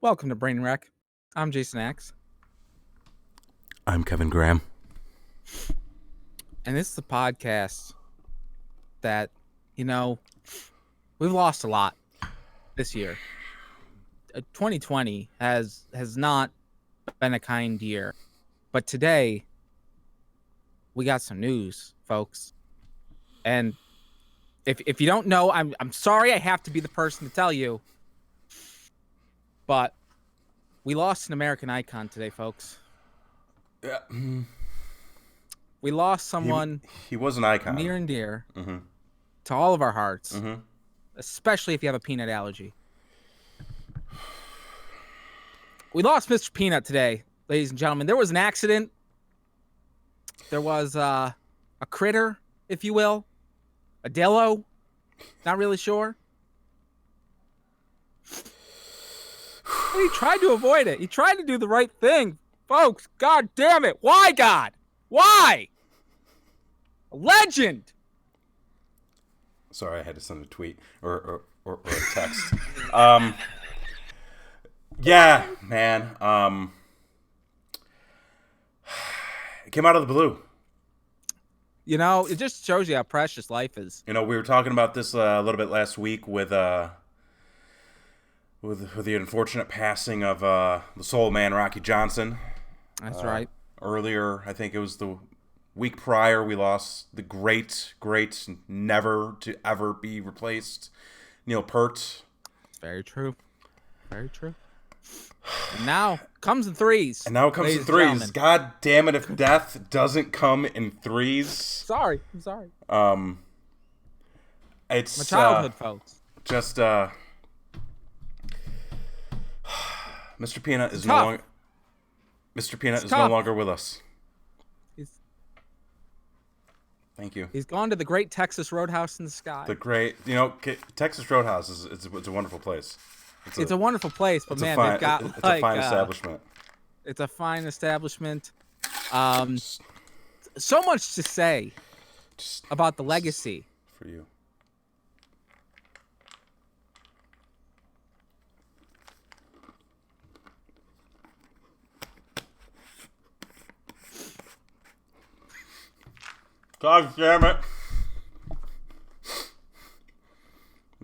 Welcome to Brain Wreck. I'm Jason Axe. I'm Kevin Graham. And this is a podcast that, we've lost a lot this year. 2020 has not been a kind year. But today, we got some news, folks. And if you don't know, I'm sorry I have to be the person to tell you. But we lost an American icon today, folks. Yeah. We lost someone He was an icon. near and dear to all of our hearts, especially if you have a peanut allergy. We lost Mr. Peanut today, ladies and gentlemen. There was an accident. There was a critter, if you will, a dillo. Not really sure. But he tried to avoid it. He tried to do the right thing. Folks, God damn it. Why, God? Why? A legend. Sorry, I had to send a tweet or a text. Yeah, man. It came out of the blue. It just shows you how precious life is. We were talking about this a little bit last week with the unfortunate passing of the soul man Rocky Johnson. That's right. Earlier, I think it was the week prior, we lost the great, never to ever be replaced Neil Peart. It's very true. Very true. And now comes in threes. God damn it, if death doesn't come in threes. I'm sorry. It's my childhood, folks. Just Mr. Peanut is no longer. Mr. Peanut is no longer with us. Thank you. He's gone to the great Texas Roadhouse in the sky. Texas Roadhouse is a wonderful place. It's a wonderful place, but man, they've got it's a fine establishment. It's a fine establishment. So much to say about the legacy for you. God damn it!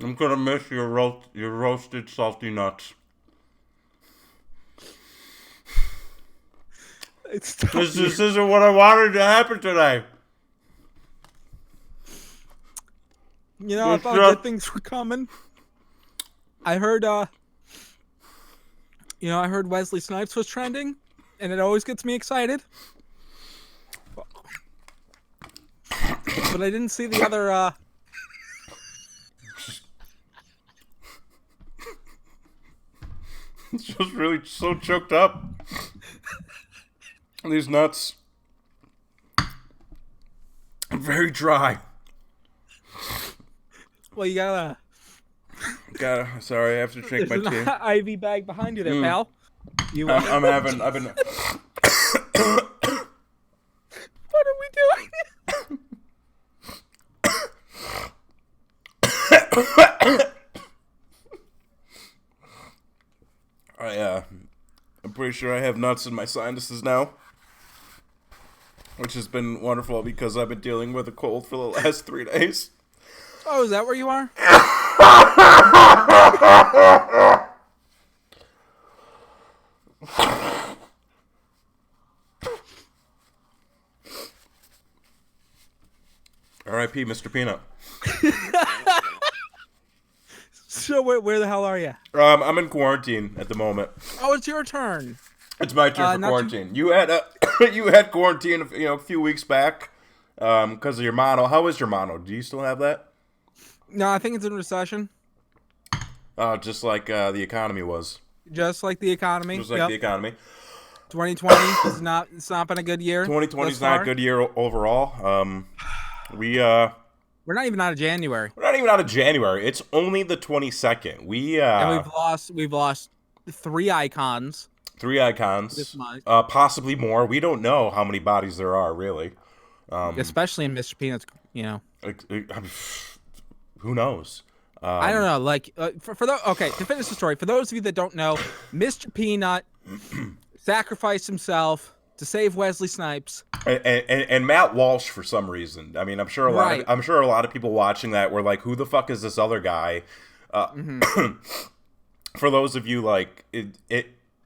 I'm gonna miss your roasted salty nuts. This isn't what I wanted to happen today. I thought good things were coming. I heard Wesley Snipes was trending, and it always gets me excited. But I didn't see the other. It's just really so choked up. These nuts are very dry. Well, you gotta. Sorry, I have to drink my tea. There's an IV bag behind you there, pal. I've been. What are we doing? I'm pretty sure I have nuts in my sinuses now, which has been wonderful because I've been dealing with a cold for the last 3 days. Oh, is that where you are? R.I.P. Mr. Peanut. So where the hell are you? I'm in quarantine at the moment. Oh, it's your turn. It's my turn for quarantine. You had you had quarantine, a few weeks back, because of your mono. How is your mono? Do you still have that? No, I think it's in recession. Just like the economy was. Just like the economy. Just like the economy. 2020 is not. It's not been a good year. 2020 is not a good year overall. We're not even out of January. It's only the 22nd. And we've lost 3 icons. 3 icons. This month. Possibly more. We don't know how many bodies there are, really. Especially in Mr. Peanut's, Who knows? I don't know. Like, okay, to finish the story, for those of you that don't know, Mr. Peanut sacrificed himself to save Wesley Snipes. And Matt Walsh, for some reason. I mean, I'm sure a lot of people watching that were like, "Who the fuck is this other guy?" For those of you like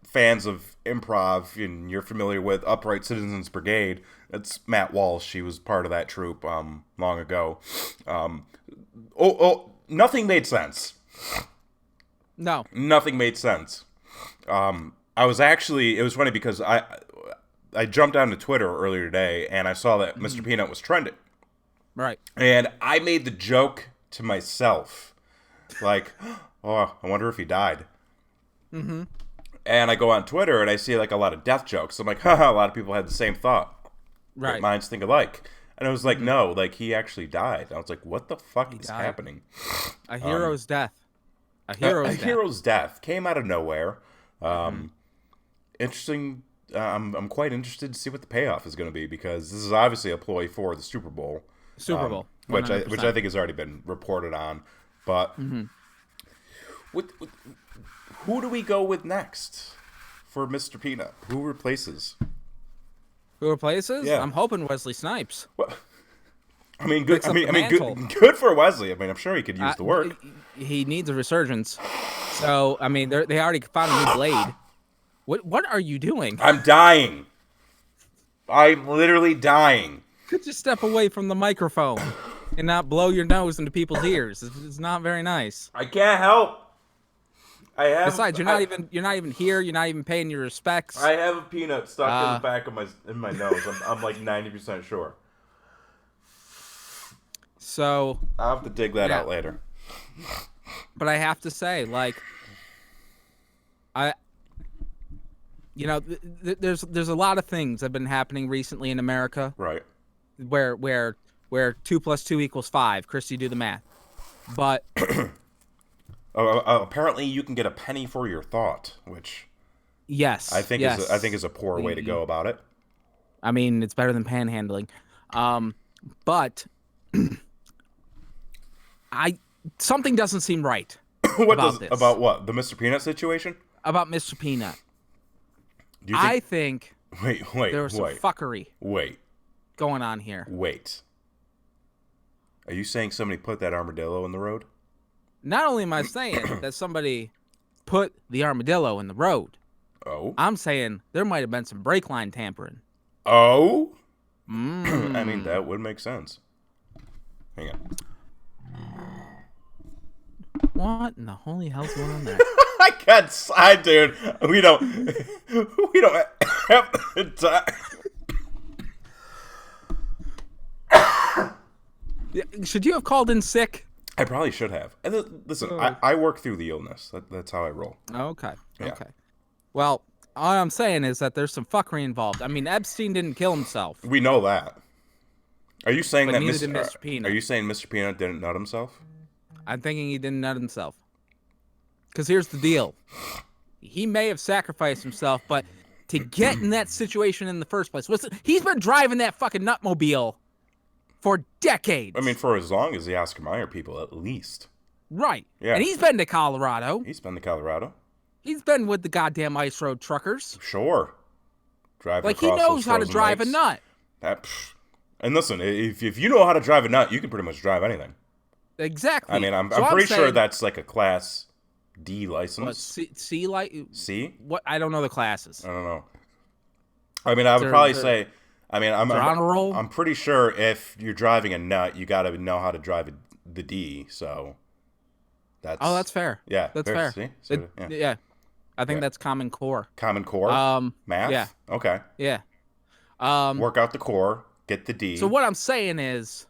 fans of improv and you're familiar with Upright Citizens Brigade, it's Matt Walsh. He was part of that troupe long ago. Nothing made sense. No, nothing made sense. I was actually, it was funny because I jumped onto Twitter earlier today and I saw that Mr. Peanut was trending. Right. And I made the joke to myself, like, oh, I wonder if he died. Mm-hmm. And I go on Twitter and I see like a lot of death jokes. I'm like, haha, a lot of people had the same thought. Right. Like, minds think alike. And I was like, no, like he actually died. I was like, what the fuck is happening? A hero's death. A hero's death came out of nowhere. Interesting. I'm quite interested to see what the payoff is going to be because this is obviously a ploy for the Super Bowl. Which I think has already been reported on. But who do we go with next for Mr. Peanut? Who replaces? Who replaces? Yeah. I'm hoping Wesley Snipes. Well, I mean, good. Good for Wesley. I mean, I'm sure he could use the work. He needs a resurgence. So, I mean, they already found a new blade. What are you doing? I'm dying. I'm literally dying. Could you step away from the microphone and not blow your nose into people's ears? It's not very nice. I can't help. Besides, you're not even here. You're not even paying your respects. I have a peanut stuck in the back of my nose. I'm like 90% sure. So I'll have to dig that out later. But I have to say, like, there's a lot of things that have been happening recently in America. Right. Where 2 + 2 = 5. Christy, do the math. But apparently you can get a penny for your thought, which I think is a poor way to go about it. I mean, it's better than panhandling. But something doesn't seem right. About what? The Mr. Peanut situation? About Mr. Peanut. Do you think, I think there was some fuckery going on here. Wait. Are you saying somebody put that armadillo in the road? Not only am I saying that somebody put the armadillo in the road. Oh. I'm saying there might have been some brake line tampering. Oh? I mean, that would make sense. Hang on. What in the holy hell's going on there? I can't side, dude. We don't have the time. Should you have called in sick? I probably should have. And listen, I work through the illness. That's how I roll. Okay. Yeah. Okay. Well, all I'm saying is that there's some fuckery involved. I mean, Epstein didn't kill himself. We know that. Are you saying that Mr. Peanut? Are you saying Mr. Peanut didn't nut himself? I'm thinking he didn't nut himself. Because here's the deal. He may have sacrificed himself, but to get in that situation in the first place, he's been driving that fucking nutmobile for decades. I mean, for as long as the Oscar Mayer people, at least. Right. Yeah. And he's been to Colorado. He's been to Colorado. He's been with the goddamn ice road truckers. Sure. Driving like, he knows how to drive a nut. And listen, if you know how to drive a nut, you can pretty much drive anything. Exactly. I mean, I'm pretty sure that's like a Class D license. What, C? What? I don't know the classes. I don't know. I mean, I would probably say, I'm pretty sure if you're driving a nut, you got to know how to drive the D. So that's fair. Yeah, that's fair. See? Yeah, I think that's Common Core. Common Core. Math. Yeah. Okay. Yeah. Work out the core. Get the D. So what I'm saying is,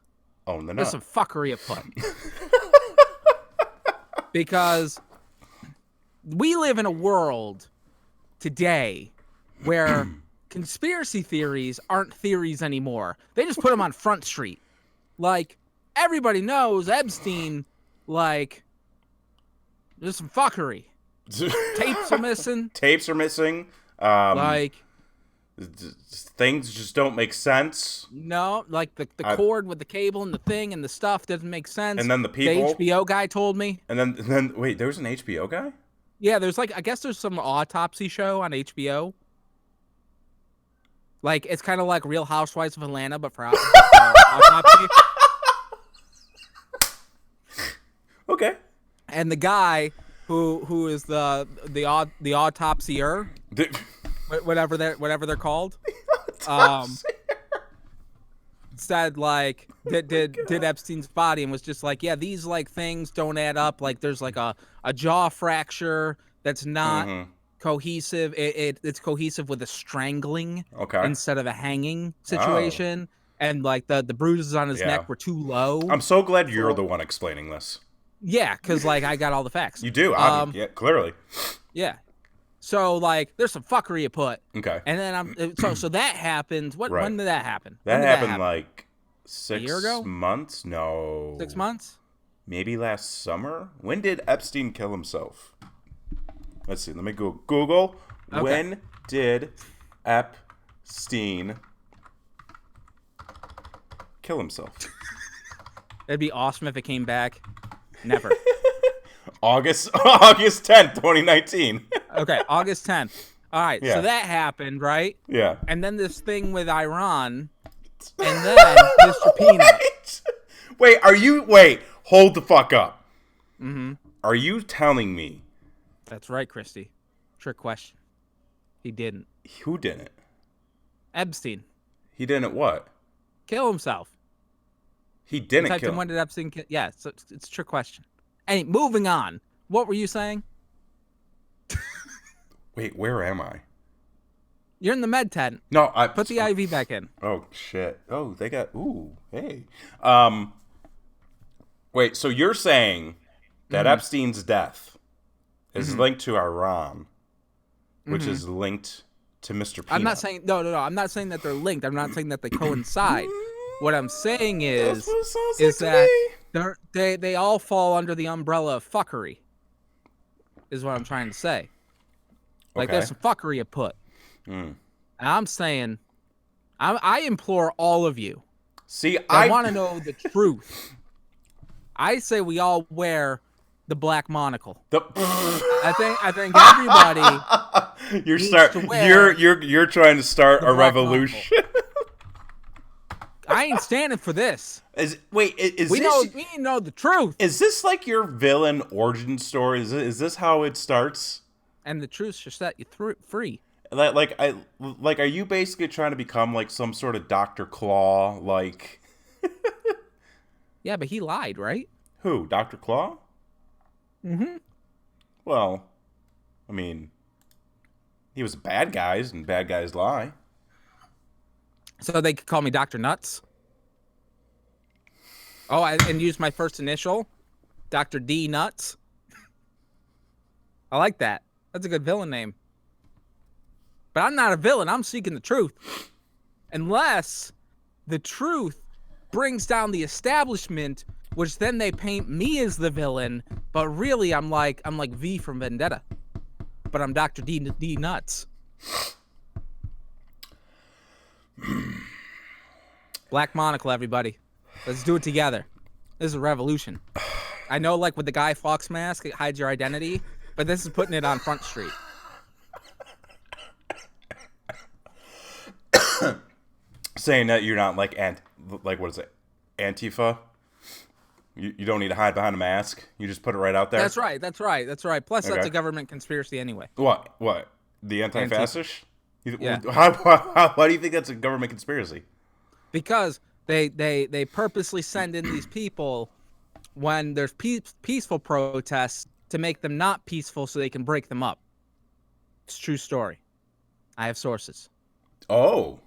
own the nut. There's some fuckery afoot. Because we live in a world today where conspiracy theories aren't theories anymore. They just put them on Front Street. Like, everybody knows Epstein, like, there's some fuckery. Tapes are missing. Tapes are missing. Things just don't make sense. No, like the cord with the cable and the thing and the stuff doesn't make sense. And then the people. The HBO guy told me. And then wait, there was an HBO guy? Yeah, there's I guess there's some autopsy show on HBO. Like, it's kind of like Real Housewives of Atlanta, but for autopsy. Okay. And the guy who is the autopsier, whatever they're called, said like did Epstein's body and was just like, yeah, these like things don't add up. Like, there's like a jaw fracture that's not cohesive. It's cohesive with a strangling instead of a hanging situation. And like the bruises on his neck were too low. I'm so glad you're the one explaining this. Yeah, because like I got all the facts. You do, yeah, clearly. Yeah. So like, there's some fuckery you put. Okay. And then so that happened. When did that happen? That happened like 6 a year ago? months? No. 6 months? Maybe last summer. When did Epstein kill himself? Let's see. Let me go Google. Okay. When did Epstein kill himself? It'd be awesome if it came back. Never. August 10th, 2019. Okay, August 10th. All right, yeah. So that happened, right? Yeah. And then this thing with Iran, and then Mr. Peanut. Wait, hold the fuck up. Mm-hmm. Are you telling me? That's right, Christy. Trick question. He didn't. Who didn't? Epstein. He didn't what? Kill himself. He didn't kill him. When did Epstein kill? Yeah, so it's a trick question. Hey, moving on. What were you saying? Wait, where am I? You're in the med tent. No, put the IV back in. Oh shit. Oh, they got. Ooh, hey. Wait. So you're saying that Epstein's death is linked to Iran, which is linked to Mr. Peanut? I'm not saying no. I'm not saying that they're linked. I'm not saying that they coincide. What I'm saying is that they all fall under the umbrella of fuckery. Is what I'm trying to say. Like, there's some fuckery you put. And I'm saying, I implore all of you. See, I want to know the truth. I say we all wear the black monocle. I think everybody. You're trying to start a revolution. I ain't standing for this. We know the truth. Is this like your villain origin story? Is this how it starts? And the truth should set you free. Are you basically trying to become like some sort of Dr. Claw? Like, yeah, but he lied, right? Who, Dr. Claw? Mm-hmm. Well, I mean, he was bad guys, and bad guys lie. So they could call me Dr. Nuts. Oh, and use my first initial, Dr. D Nuts. I like that. That's a good villain name. But I'm not a villain. I'm seeking the truth. Unless the truth brings down the establishment, which then they paint me as the villain, but really I'm like V from Vendetta. But I'm Dr. D Nuts. Black Monocle, everybody. Let's do it together. This is a revolution. I know, like, with the Guy Fawkes mask, it hides your identity, but this is putting it on Front Street. Saying that you're not like what is it? Antifa? You don't need to hide behind a mask. You just put it right out there. That's right. Plus, that's a government conspiracy anyway. What? The anti-fascist? Yeah. Why do you think that's a government conspiracy? Because they purposely send in these people when there's peaceful protests to make them not peaceful so they can break them up. It's a true story. I have sources. Oh.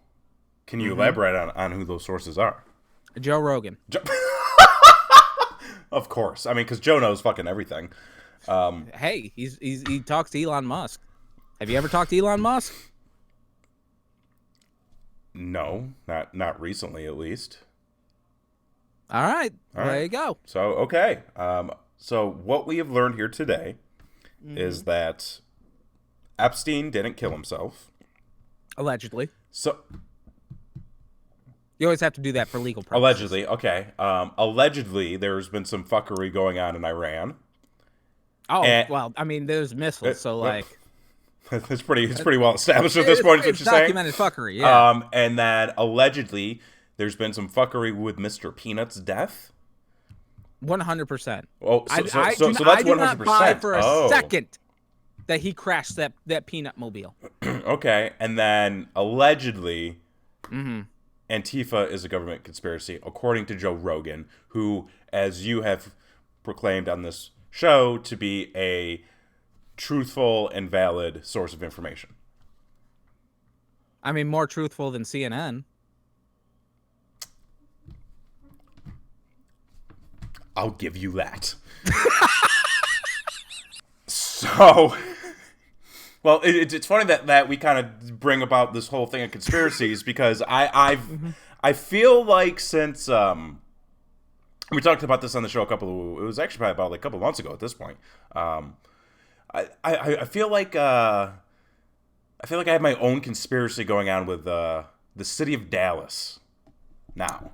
Can you elaborate on who those sources are? Joe Rogan. Of course. I mean, because Joe knows fucking everything. Hey, he talks to Elon Musk. Have you ever talked to Elon Musk? No, not recently, at least. All right. There you go. So, okay. So what we have learned here today is that Epstein didn't kill himself. Allegedly. So you always have to do that for legal purposes. Allegedly, okay. Allegedly, there's been some fuckery going on in Iran. Oh, well, I mean, there's missiles, so like... It's pretty well established at this point, is what you're saying? Documented fuckery, yeah. And then, allegedly, there's been some fuckery with Mr. Peanut's death. 100%. Oh, so that's 100%. I do not buy for a second that he crashed that peanut mobile. Okay, and then, allegedly... Antifa is a government conspiracy, according to Joe Rogan, who, as you have proclaimed on this show, to be a truthful and valid source of information. I mean, more truthful than CNN. I'll give you that. So... Well, it's funny that we kind of bring about this whole thing of conspiracies because I feel like since we talked about this on the show it was actually probably about like a couple months ago at this point. I feel like I have my own conspiracy going on with the city of Dallas now.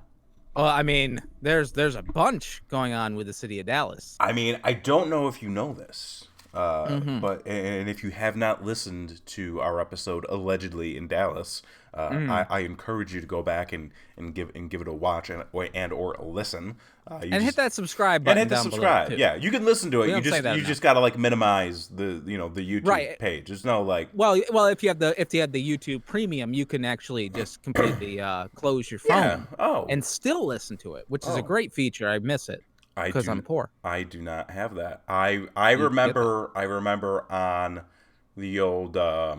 Well, I mean, there's a bunch going on with the city of Dallas. I mean, I don't know if you know this. But if you have not listened to our episode allegedly in Dallas, I encourage you to go back and give it a watch and or a listen. Hit that subscribe button. And hit the subscribe. Yeah, you can listen to it. You just gotta like minimize the YouTube page. There's no like. Well, if you have the YouTube Premium, you can actually just completely close your phone and still listen to it, which is a great feature. I miss it. Because I'm poor. I do not have that. I remember on the old at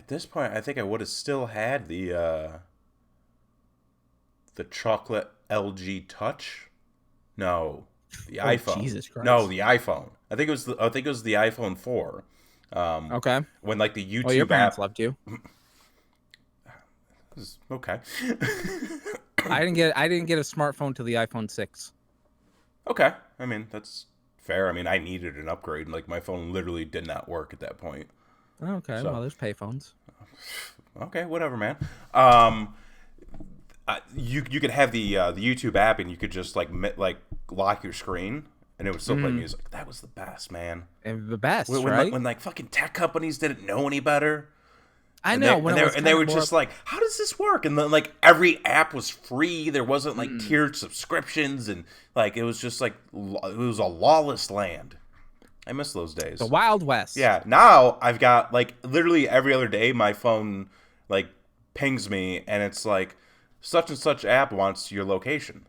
this point I think I would have still had the chocolate LG Touch. No, the iPhone. Jesus Christ. No, the iPhone. I think it was the iPhone 4. Okay. When like the YouTube your parents loved you. Okay. I didn't get a smartphone till the iPhone 6. Okay. I mean, that's fair. I mean, I needed an upgrade. Like, my phone literally did not work at that point. Okay, well, there's payphones. Okay, whatever, man. You could have the YouTube app, and you could just, like lock your screen, and it would still play music. That was the best, man. And the best, right? When, like, fucking tech companies didn't know any better. I know. They were just like, how does this work? And then, like, every app was free. There wasn't, like, tiered subscriptions. And, like, it was just, like, it was a lawless land. I miss those days. The Wild West. Yeah. Now, I've got, like, literally every other day, my phone, like, pings me. And it's like, such and such app wants your location.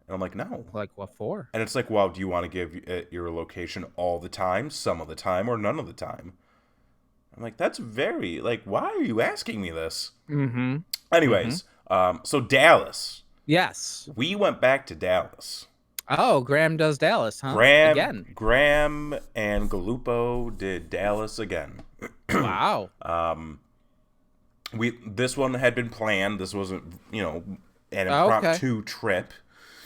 And I'm like, no. Like, what for? And it's like, well, do you want to give it your location all the time, some of the time, or none of the time? I'm like, that's very, like, why are you asking me this? Mm-hmm. Anyways, so Dallas. Yes. We went back to Dallas. Oh, Graham does Dallas, huh? Graham and Galupo did Dallas again. Wow. This one had been planned. This wasn't, an impromptu trip.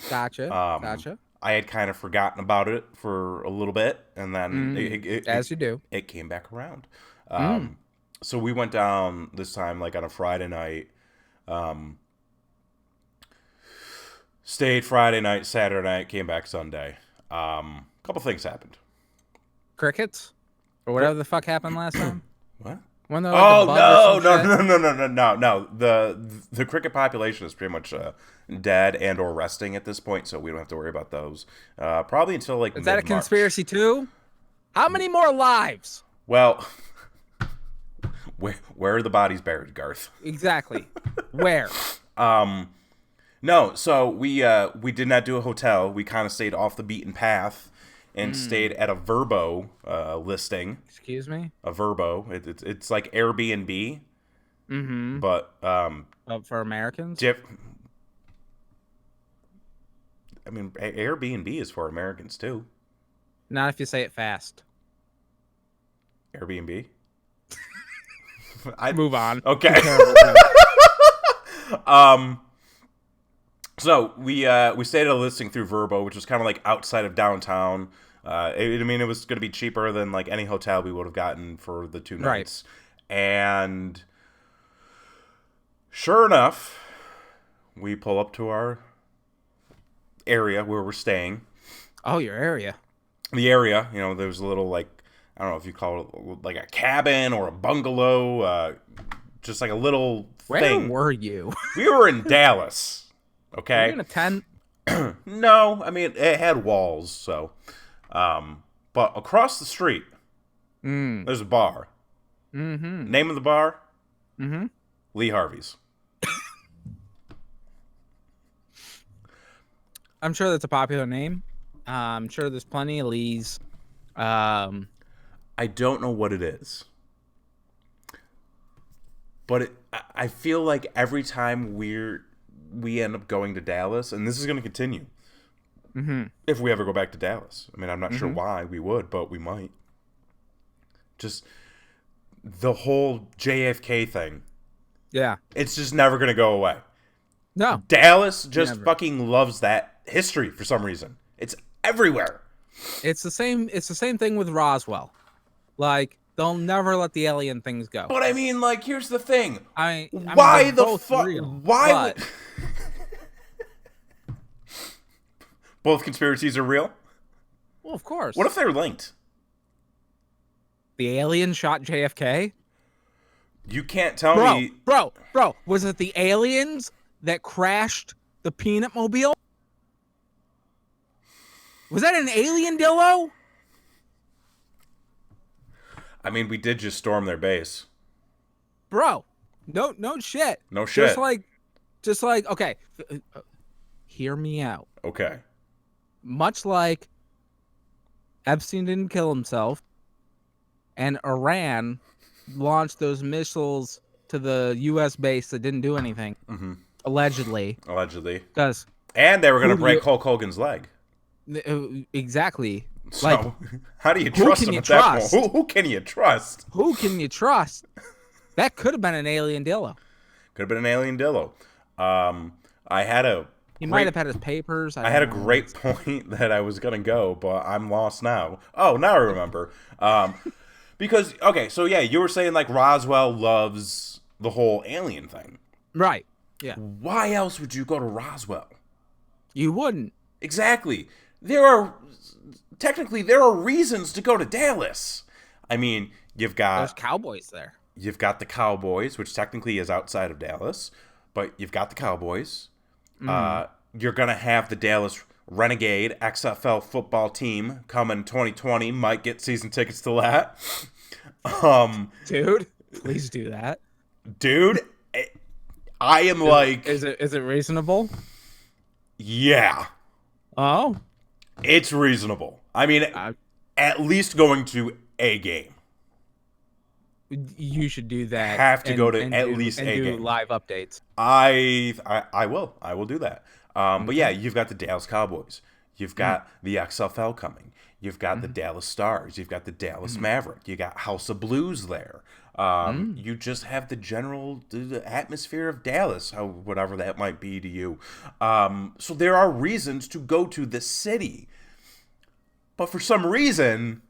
Gotcha. I had kind of forgotten about it for a little bit, and then you do. It came back around. So we went down this time like on a Friday night. Stayed Friday night, Saturday night, came back Sunday. Couple things happened. Crickets? Or whatever the fuck happened last time? What? When no. The cricket population is pretty much dead and or resting at this point, so we don't have to worry about those. Probably until like Is that a conspiracy too? How many more lives? Well, where are the bodies buried, Garth? Exactly. Where? No, so we did not do a hotel. We kind of stayed off the beaten path and stayed at a Verbo listing. Excuse me? A Verbo. It's like Airbnb. Mm-hmm. But for Americans? Airbnb is for Americans too. Not if you say it fast. Airbnb? I'd move on. Okay. So we stayed at a listing through Verbo, which was kind of like outside of downtown. It was going to be cheaper than like any hotel we would have gotten for the 2 nights. And sure enough, we pull up to our area where we're staying. Oh, your area. The area, there's a little, like, I don't know if you call it like a cabin or a bungalow, just like a little thing. Where were you? We were in Dallas, okay? Were you in a tent? No, I mean, it had walls, so. But across the street, there's a bar. Mm-hmm. Name of the bar? Mm-hmm. Lee Harvey's. I'm sure that's a popular name. I'm sure there's plenty of Lees. I don't know what it is. But I feel like every time we end up going to Dallas, and this is going to continue, if we ever go back to Dallas. I mean, I'm not sure why we would, but we might. Just the whole JFK thing. Yeah. It's just never going to go away. No. Dallas just fucking loves that history for some reason. It's everywhere. It's the same thing with Roswell. Like, they'll never let the alien things go. But I mean, like, here's the thing. I why mean, the fuck? Why? But... Both conspiracies are real? Well, of course. What if they're linked? The alien shot JFK? You can't tell me... Bro, was it the aliens that crashed the Peanut Mobile? Was that an alien dillo? I mean, we did just storm their base. Bro, no shit. No shit. Just like, okay, hear me out. Okay. Much like Epstein didn't kill himself, and Iran launched those missiles to the U.S. base that didn't do anything, allegedly. And they were going to break Hulk Hogan's leg. Exactly. So, like, how do you trust him at that point? Who can you trust? Who can you trust? That could have been an alien dillo. Could have been an alien dillo. He might have had his papers. I had a great point that I was going to go, but I'm lost now. Oh, now I remember. Because, okay, so yeah, you were saying, like, Roswell loves the whole alien thing. Right, yeah. Why else would you go to Roswell? You wouldn't. Exactly. There are reasons to go to Dallas. I mean, there's cowboys there. You've got the Cowboys, which technically is outside of Dallas, but you've got the Cowboys. You're going to have the Dallas Renegade XFL football team coming 2020. Might get season tickets to that. Dude, please do that. Dude, I am Is it reasonable? Yeah. Oh? It's reasonable. I mean, at least going to a game. You should do that. Have to go to at least a game. And do live updates. I will. I will do that. But yeah, you've got the Dallas Cowboys. You've got the XFL coming. You've got the Dallas Stars. You've got the Dallas Maverick. You got House of Blues there. You just have the general atmosphere of Dallas, whatever that might be to you. So there are reasons to go to the city. But for some reason,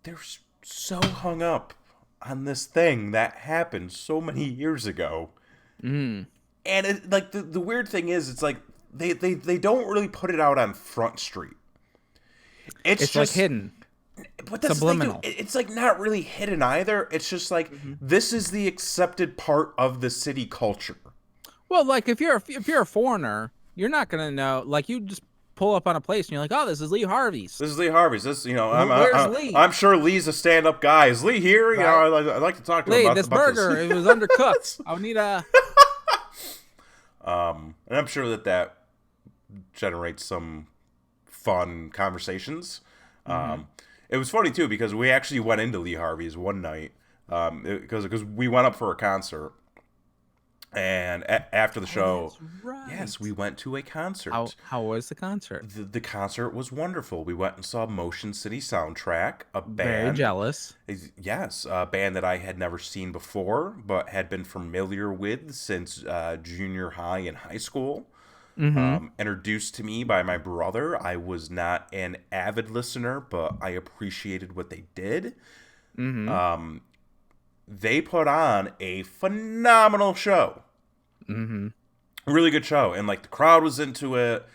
they're so hung up on this thing that happened so many years ago. And the weird thing is, it's like they don't really put it out on Front Street. It's just like hidden. But that's subliminal. It's like not really hidden either. It's just like this is the accepted part of the city culture. Well, like if you're a foreigner, you're not gonna know. Like you just pull up on a place and you're like, oh, this is Lee Harvey's. This is Lee Harvey's. This, where's Lee? I'm sure Lee's a stand-up guy. Is Lee here? Right. You know, I'd like to talk to him about this burger. It was undercooked. I need a. And I'm sure that generates some fun conversations. It was funny too because we actually went into Lee Harvey's one night because we went up for a concert. And after the show, yes, we went to a concert. How was the concert? The concert was wonderful. We went and saw Motion City Soundtrack, a band. Very jealous. Yes, a band that I had never seen before, but had been familiar with since junior high and high school. Introduced to me by my brother. I was not an avid listener, but I appreciated what they did. they put on a phenomenal show. Mm-hmm. Really good show. And, like, the crowd was into it.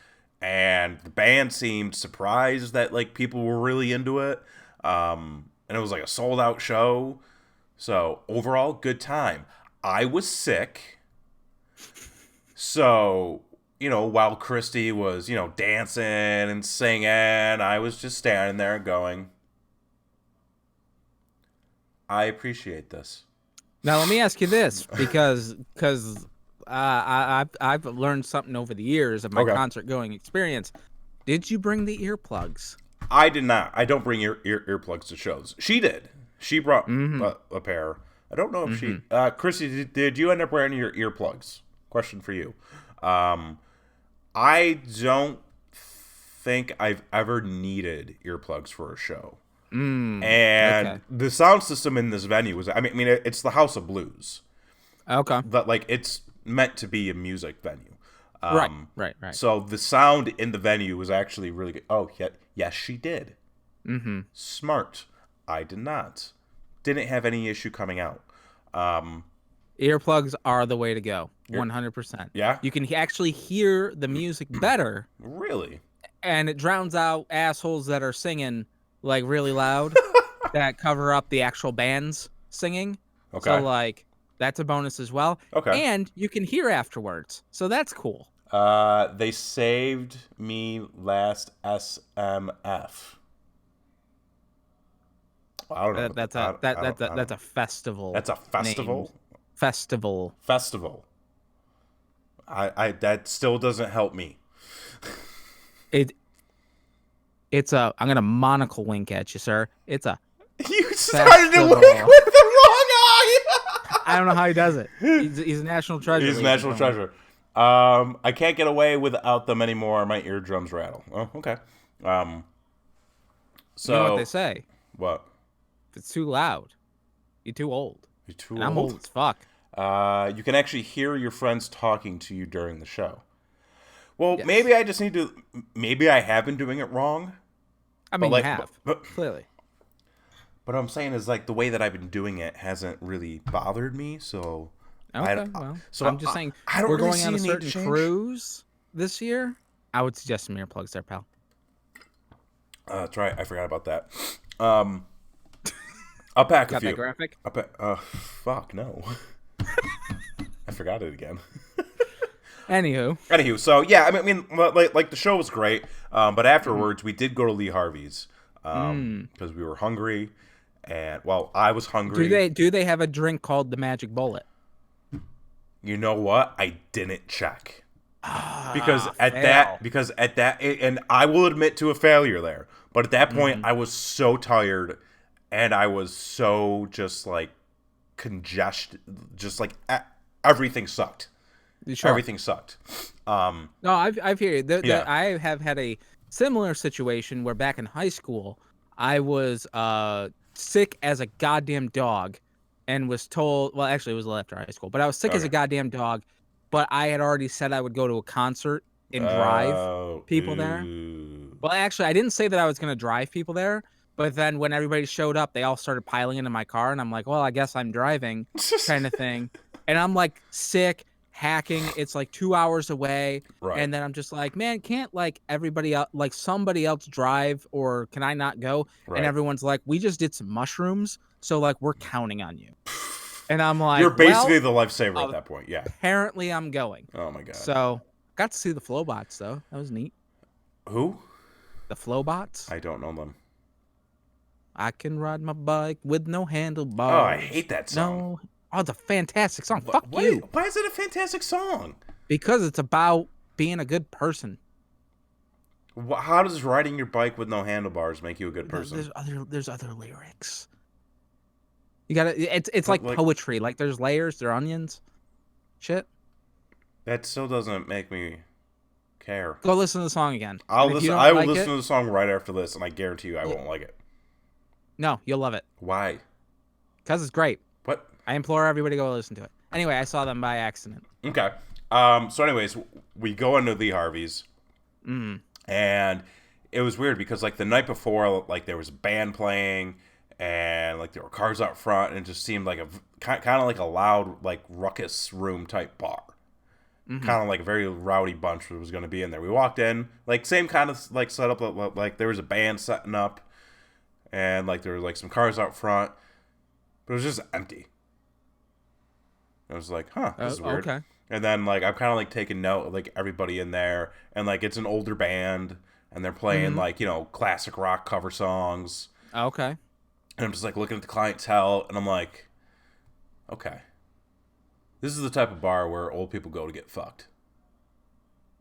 And the band seemed surprised that, like, people were really into it. And it was, like, a sold-out show. So, overall, good time. I was sick. So, while Christy was, dancing and singing, I was just standing there going, I appreciate this. Now, let me ask you this, because I've learned something over the years of my concert going experience. Did you bring the earplugs? I did not. I don't bring earplugs to shows. She did. She brought a pair. I don't know if she... Chrissy, did you end up wearing your earplugs? Question for you. I don't think I've ever needed earplugs for a show. And the sound system in this venue was... I mean, it's the House of Blues. Okay. But, like, it's meant to be a music venue. Right. So the sound in the venue was actually really good. Oh, yes, she did. Mm-hmm. Smart. I did not. Didn't have any issue coming out. Earplugs are the way to go. 100%. Yeah? You can actually hear the music better. Really? And it drowns out assholes that are singing, like, really loud that cover up the actual band's singing. Okay. So, like, that's a bonus as well. Okay. And you can hear afterwards. So that's cool. They saved me last SMF. I don't know. That's a festival. That's a festival? Named. Festival. I that still doesn't help me. It's a... I'm going to monocle wink at you, sir. It's a... You started to wink with the wrong eye! I don't know how he does it. He's a national treasure. He's a national treasure. I can't get away without them anymore. My eardrums rattle. Oh, okay. So you know what they say? What? If it's too loud, you're too old. You're too and old? I'm old as fuck. You can actually hear your friends talking to you during the show. Well, yes. Maybe I just need to... Maybe I have been doing it wrong. I mean, like, you have. Clearly. But what I'm saying is, like, the way that I've been doing it hasn't really bothered me, so... Okay, I'm just saying, we're really going on a certain cruise this year. I would suggest some earplugs there, pal. That's right. I forgot about that. I'll pack a few. Got that graphic? Fuck, no. I forgot it again. Anywho, so, yeah, I mean, like the show was great, but afterwards, we did go to Lee Harvey's, because we were hungry, and, well, I was hungry. Do they have a drink called the Magic Bullet? You know what? I didn't check. Because at that, and I will admit to a failure there, but at that point, I was so tired, and I was so just, like, congested, just, like, everything sucked. Sure. Everything sucked. No, I've heard you. I have had a similar situation where back in high school, I was sick as a goddamn dog and was told, well, actually it was after high school, but I was sick as a goddamn dog, but I had already said I would go to a concert and drive people there. Well, actually, I didn't say that I was going to drive people there, but then when everybody showed up, they all started piling into my car, and I'm like, well, I guess I'm driving kind of thing. And I'm like sick, hacking. It's like 2 hours away. Right. And then I'm just like, man, can't like everybody else, like somebody else drive, or can I not go? Right. And everyone's like, we just did some mushrooms, so like we're counting on you. And I'm like, you're basically the lifesaver at that point. Yeah. Apparently I'm going. Oh my god. So got to see the Flowbots though. That was neat. Who? The Flowbots. I don't know them. I can ride my bike with no handlebars. Oh, I hate that song. No. Oh, it's a fantastic song. Fuck you. Why is it a fantastic song? Because it's about being a good person. How does riding your bike with no handlebars make you a good person? There's other lyrics. You gotta. It's like poetry. Like there's layers. There are onions. Shit. That still doesn't make me care. Go listen to the song again. I will listen to the song right after this, and I guarantee you I won't like it. No, you'll love it. Why? Because it's great. What? I implore everybody to go listen to it. Anyway, I saw them by accident. Okay. So anyways, we go into Lee Harvey's. And it was weird because, like, the night before, like, there was a band playing, and like there were cars out front, and it just seemed like a kind of like a loud, like ruckus room type bar. Kind of like a very rowdy bunch was going to be in there. We walked in, like same kind of like setup, like there was a band setting up, and like there were like some cars out front, but it was just empty. I was like, huh, this is weird. Okay. And then like I'm kind of like taking note of like everybody in there, and like it's an older band, and they're playing like, you know, classic rock cover songs. Okay. And I'm just like looking at the clientele, and I'm like, okay. This is the type of bar where old people go to get fucked.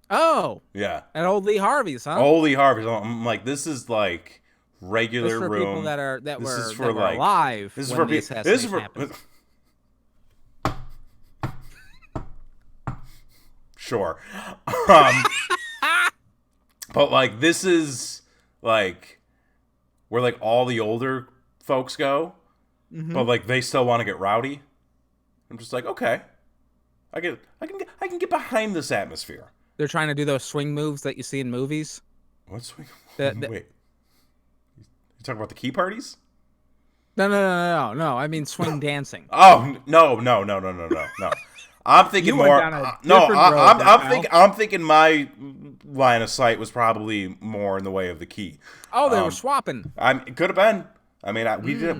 Oh. Yeah. At old Lee Harvey's, huh? Old Lee Harvey's. I'm like, this is like regular This for room. people that This were alive. This is when for the people. This is for. happened. Sure. But like this is like where like all the older folks go, but like they still want to get rowdy. I'm just like, okay, I can get behind this atmosphere. They're trying to do those swing moves that you see in movies. What swing? Wait, you talking about the key parties? No. I mean swing dancing. Oh no. I'm thinking You went more. down a No, different road I'm thinking my line of sight was probably more in the way of the key. Oh, they were swapping. It could have been. I mean,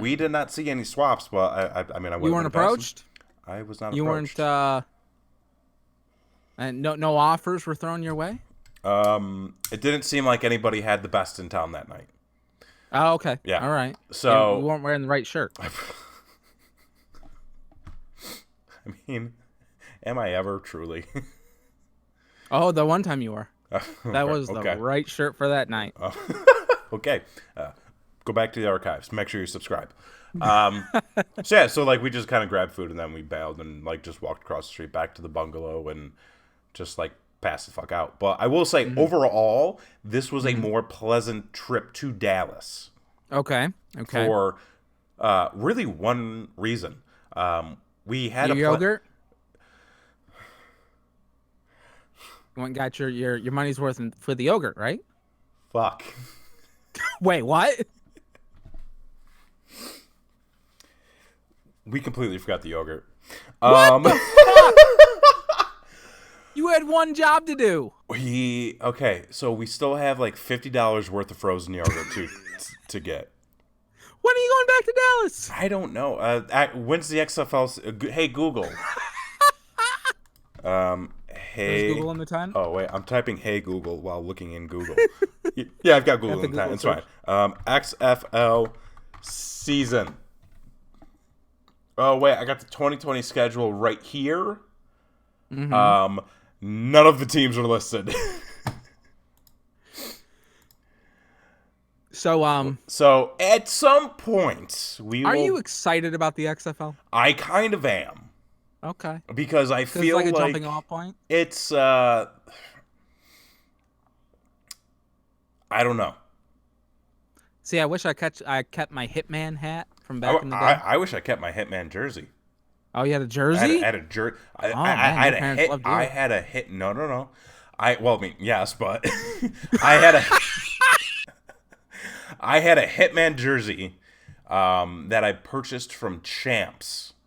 we did not see any swaps, but I mean, I You weren't approached. I was not You approached. weren't. And no offers were thrown your way. It didn't seem like anybody had the best in town that night. Oh, okay. Yeah. All right. So you weren't wearing the right shirt. I mean, am I ever truly? Oh, the one time you were. That Okay, was the right shirt for that night. Okay. Go back to the archives. Make sure you subscribe. So like we just kind of grabbed food and then we bailed and like just walked across the street back to the bungalow and just like passed the fuck out. But I will say overall, this was a more pleasant trip to Dallas. Okay. For really one reason. We had Your yogurt. You went and got your money's worth for the yogurt, right? Fuck. Wait, what? We completely forgot the yogurt. What the fuck? You had one job to do. So we still have like $50 worth of frozen yogurt to get. When are you going back to Dallas? I don't know. When's the XFL? Hey Google. Hey. Is Google on the time? Oh wait, I'm typing "Hey Google" while looking in Google. Yeah, I've got Google in the time. It's fine. XFL season. Oh wait, I got the 2020 schedule right here. None of the teams are listed. So at some point Are you excited about the XFL? I kind of am. Okay. Because I feel it's like a like jumping off point. It's I don't know. See, I wish I kept my Hitman hat from back in the day. I wish I kept my Hitman jersey. Oh, you had a jersey? I had a jersey. Man, your parents loved you. I had a hit. No. I mean, yes, but I had a I had a Hitman jersey that I purchased from Champions.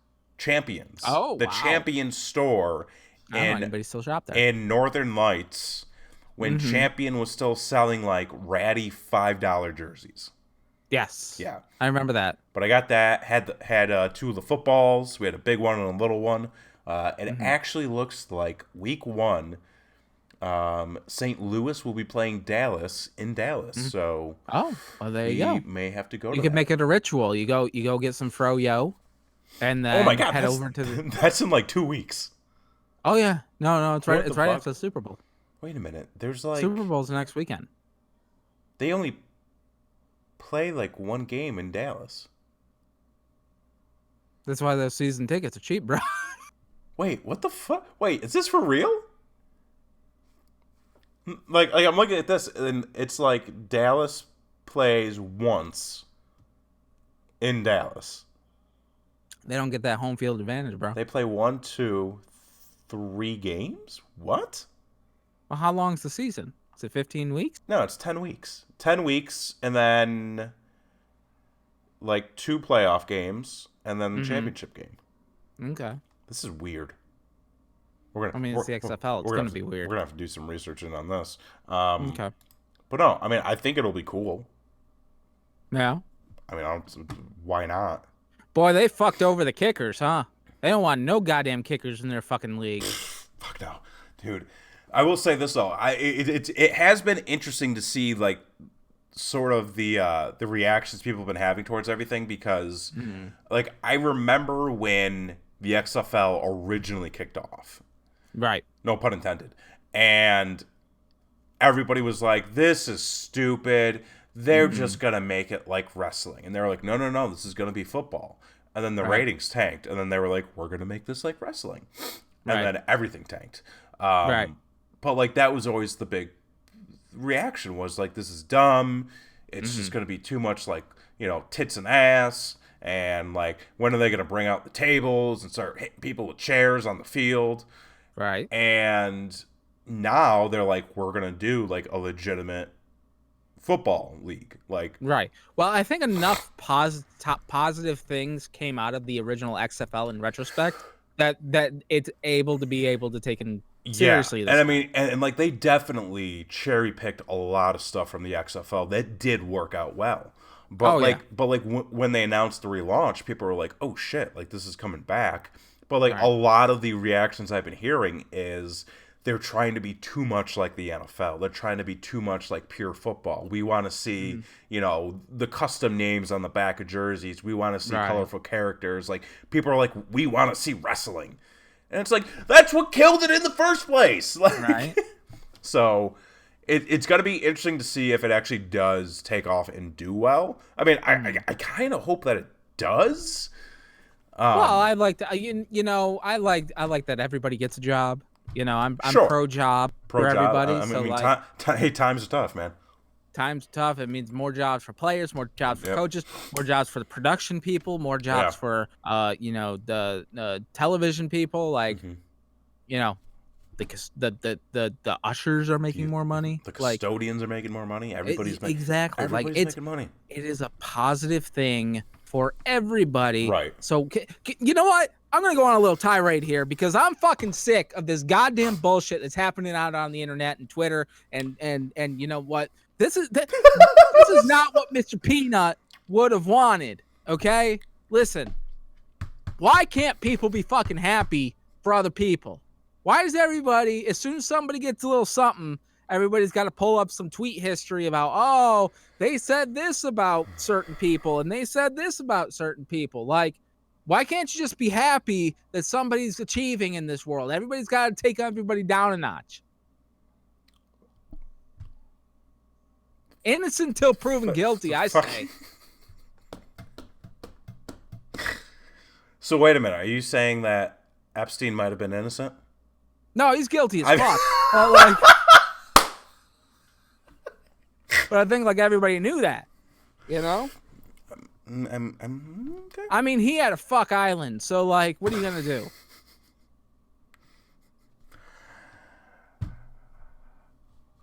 Oh, the wow. Champions store I don't know anybody still shop there. in Northern Lights when Champion was still selling like ratty $5 jerseys. Yes. Yeah. I remember that. But I got that. Had two of the footballs. We had a big one and a little one. It actually looks like week 1. St. Louis will be playing Dallas in Dallas. So well, there you go. we may have to go. You could make it a ritual. You go get some froyo, and then Oh my God! head over to the. That's in like 2 weeks. Oh yeah, no, it's right. What It's the right fuck? after the Super Bowl. Wait a minute. There's like Super Bowl's next weekend. they only play like one game in Dallas. That's why those season tickets are cheap, bro. Wait, what the fuck? Wait, is this for real? Like I'm looking at this, and it's like Dallas plays once in Dallas. They don't get that home field advantage, bro. They play 1, 2, 3 games? What? Well, how long's the season? Is it 15 weeks? No, it's 10 weeks. 10 weeks, and then like 2 playoff games and then the Mm-hmm. championship game. Okay. This is weird. I mean, it's the XFL. It's going to be We're weird. gonna have to do some research in on this. Okay. But no, I mean, I think it'll be cool. Yeah. I mean, why not? Boy, they fucked over the kickers, huh? They don't want no goddamn kickers in their fucking league. Fuck no, dude. I will say this though. It has been interesting to see like sort of the reactions people have been having towards everything because like I remember when the XFL originally kicked off. Right. No pun intended. And everybody was like, this is stupid. They're just going to make it like wrestling. And they were like, no, this is going to be football. And then the ratings tanked. And then they were like, we're going to make this like wrestling. And then everything tanked. But like that was always the big reaction was like, this is dumb. It's just going to be too much like, you know, tits and ass. And like, when are they going to bring out the tables and start hitting people with chairs on the field? Right. And now they're like, we're going to do like a legitimate football league. Like, right. Well, I think enough positive things came out of the original XFL in retrospect that it's able to take in seriously. And I mean, and like they definitely cherry picked a lot of stuff from the XFL that did work out well. But when they announced the relaunch, people were like, "Oh shit! Like this is coming back." But like a lot of the reactions I've been hearing is they're trying to be too much like the NFL. They're trying to be too much like pure football. We want to see, you know, the custom names on the back of jerseys. We want to see colorful characters. Like people are like, we want to see wrestling, and it's like that's what killed it in the first place. Like, so. It's going to be interesting to see if it actually does take off and do well. I mean, I kind of hope that it does. Well, I like to, I like that everybody gets a job. You know, I'm pro job for everybody. I mean, times are tough, man. Times tough. It means more jobs for players, more jobs for coaches, more jobs for the production people, more jobs for the television people. Like, you know. Because the ushers are making more money. The custodians are making more money. Everybody's making money. It is a positive thing for everybody. Right. So you know what? I'm gonna go on a little tirade here because I'm fucking sick of this goddamn bullshit that's happening out on the internet and Twitter and you know what? This is not what Mr. Peanut would have wanted. Okay, listen. Why can't people be fucking happy for other people? Why does everybody, as soon as somebody gets a little something, everybody's got to pull up some tweet history about, oh, they said this about certain people and they said this about certain people. Like, why can't you just be happy that somebody's achieving in this world? Everybody's got to take everybody down a notch. Innocent until proven guilty, I say. So wait a minute. Are you saying that Epstein might have been innocent? No, he's guilty as fuck. But I think like everybody knew that, you know. Okay. I mean, he had a fuck island, so like, what are you gonna do?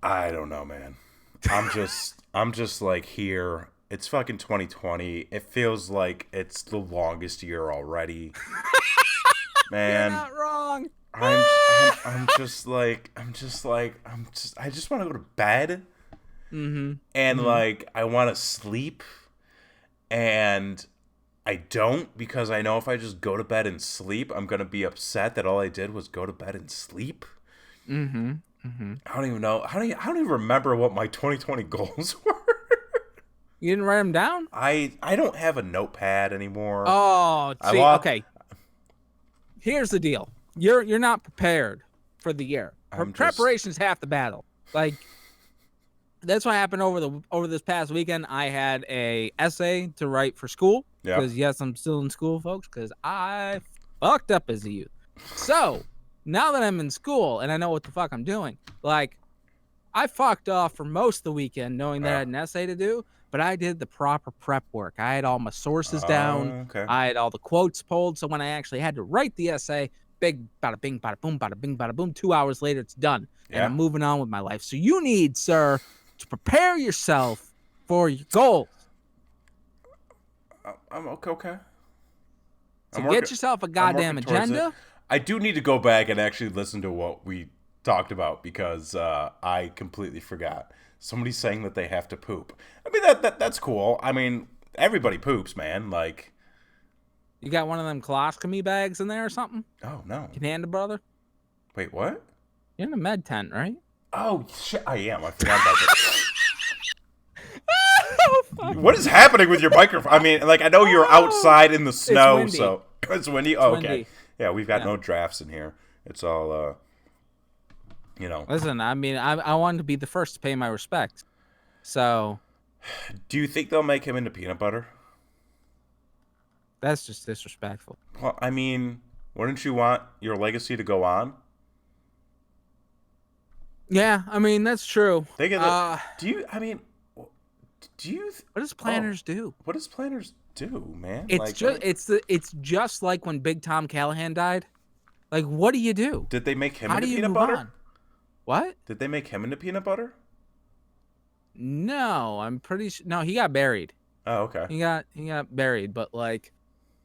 I don't know, man. I'm just like here. It's fucking 2020. It feels like it's the longest year already. Man, you're not wrong. I just want to go to bed. And like I want to sleep, and I don't because I know if I just go to bed and sleep, I'm gonna be upset that all I did was go to bed and sleep. I don't even know. I don't even remember what my 2020 goals were. You didn't write them down? I don't have a notepad anymore. Oh, see, okay. Here's the deal. You're not prepared for the year. Preparation's half the battle. Like that's what happened over this past weekend. I had a essay to write for school because yes, I'm still in school, folks. Because I fucked up as a youth. So now that I'm in school and I know what the fuck I'm doing, like I fucked off for most of the weekend, knowing that I had an essay to do. But I did the proper prep work. I had all my sources down. Okay. I had all the quotes pulled. So when I actually had to write the essay, big bada bing, bada boom, bada bing, bada boom. 2 hours later, it's done. And I'm moving on with my life. So you need, sir, to prepare yourself for your goals. I'm okay. Okay. So get yourself a goddamn agenda. I do need to go back and actually listen to what we talked about because I completely forgot. Somebody's saying that they have to poop. I mean that's cool. I mean everybody poops, man. Like, you got one of them colostomy bags in there or something? Oh no. Can you hand it, brother? Wait, what? You're in a med tent, right? Oh shit! I am. I forgot about that. What is happening with your microphone? I mean, like I know you're outside in the snow, so it's windy. Oh, okay. Windy. Yeah, we've got no drafts in here. It's all, Listen, I mean, I wanted to be the first to pay my respects. So, do you think they'll make him into peanut butter? That's just disrespectful. Well, I mean, wouldn't you want your legacy to go on? Yeah, I mean that's true. Think of do you? I mean, do you? What does Planners do? What does Planners do, man? It's just like when Big Tom Callahan died. Like, what do you do? Did they make him into peanut butter? On? What? Did they make him into peanut butter? No, I'm pretty sure. No, he got buried. Oh, okay. He got buried, but like,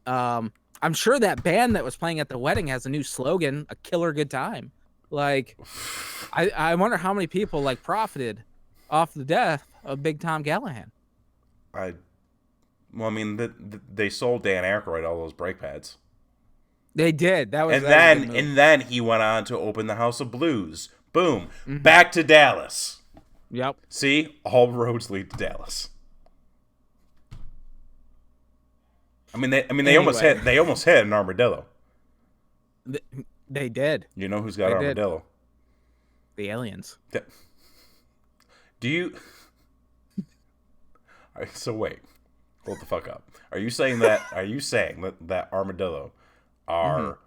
I'm sure that band that was playing at the wedding has a new slogan: "A killer good time." Like, I wonder how many people like profited off the death of Big Tom Callahan. Well, I mean, they sold Dan Aykroyd all those brake pads. They did. And then he went on to open the House of Blues. Boom, back to Dallas. Yep. See, all roads lead to Dallas. I mean, they almost hit an armadillo. They did. You know who's got armadillo? The aliens. Do you? So wait, hold the fuck up. Are you saying that armadillo are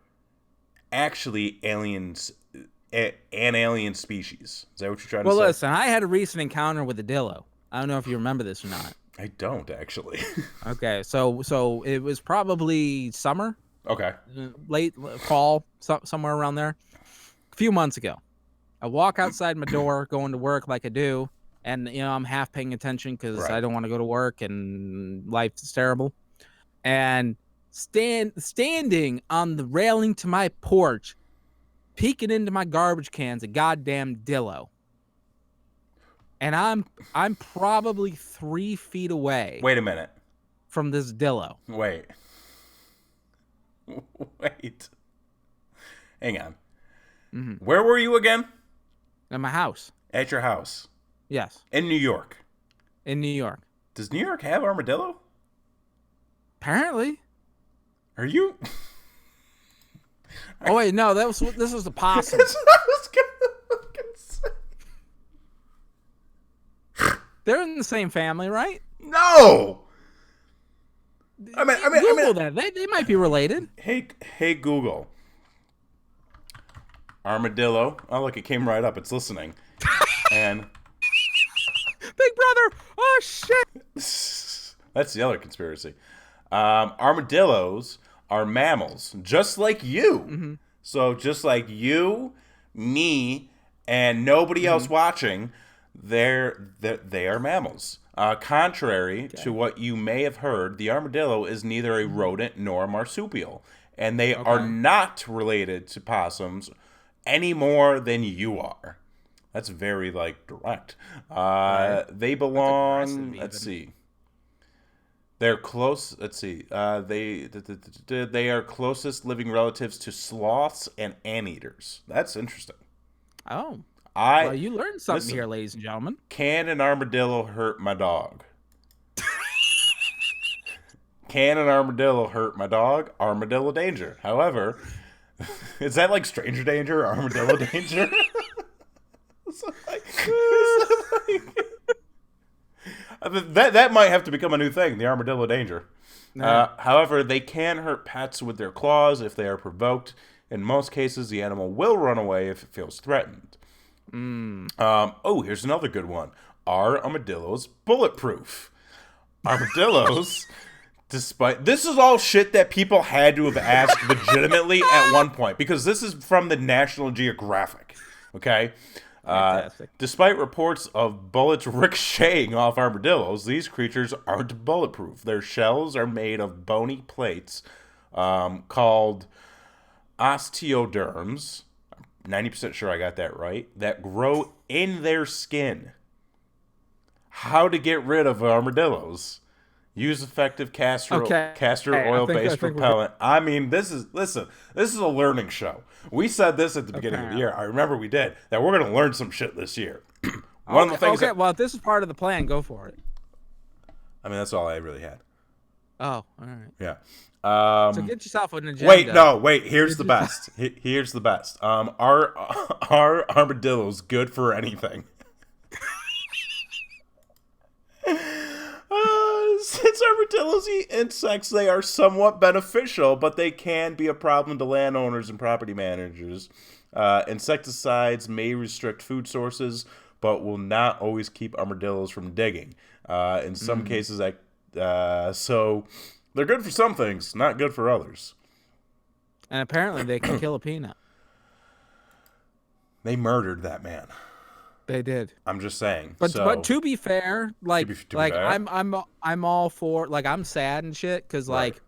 actually aliens, an alien species? Is that what you're trying to say? Well, listen, I had a recent encounter with a dillo. I don't know if you remember this or not. I don't actually. Okay, so it was probably summer. Okay. Late fall, somewhere around there. A few months ago, I walk outside my door, going to work like I do, and I'm half paying attention because I don't want to go to work and life is terrible. And standing on the railing to my porch, peeking into my garbage cans, a goddamn dillo. And I'm probably 3 feet away. Wait a minute. From this dillo. Wait. Hang on. Where were you again? At my house. At your house? Yes. In New York? In New York. Does New York have armadillo? Apparently. Are you? Oh wait, no. This was the possum. That's what I was gonna say. They're in the same family, right? No. I mean, Google that. They might be related. Hey, Google. Armadillo. Oh, look, it came right up. It's listening. And Big Brother. Oh shit. That's the other conspiracy. Armadillos are mammals, just like you. So just like you, me, and nobody else watching, they are mammals. Contrary to what you may have heard, the armadillo is neither a rodent nor a marsupial, and they are not related to possums any more than you are. That's very direct. They belong. Let's see. They're close. Let's see. They are closest living relatives to sloths and anteaters. That's interesting. Oh. Well, you learned something here, ladies and gentlemen. Can an armadillo hurt my dog? Can an armadillo hurt my dog? Armadillo danger. However, is that like stranger danger? Armadillo danger? That might have to become a new thing, the armadillo danger. However, they can hurt pets with their claws if they are provoked. In most cases, the animal will run away if it feels threatened. Here's another good one. Are armadillos bulletproof? Armadillos, despite... This is all shit that people had to have asked legitimately at one point, because this is from the National Geographic, okay? Fantastic. Despite reports of bullets ricocheting off armadillos, these creatures aren't bulletproof. Their shells are made of bony plates called osteoderms. 90% sure I got that right. That grow in their skin. How to get rid of armadillos? Use effective castor oil-based repellent. I mean, this is a learning show. We said this at the beginning of the year. I remember we did that. We're gonna learn some shit this year. One of the things. Okay, well, if this is part of the plan, go for it. I mean, that's all I really had. Oh, all right. Yeah. So get yourself an agenda. Wait. Here's the best. Here's the best. Are armadillos good for anything? Since armadillos eat insects, they are somewhat beneficial, but they can be a problem to landowners and property managers. Insecticides may restrict food sources, but will not always keep armadillos from digging. In some cases, so they're good for some things, not good for others. And apparently they can kill a peanut. They murdered that man. They did. I'm just saying. But to be fair, fair. I'm all for, like, I'm sad and shit because like,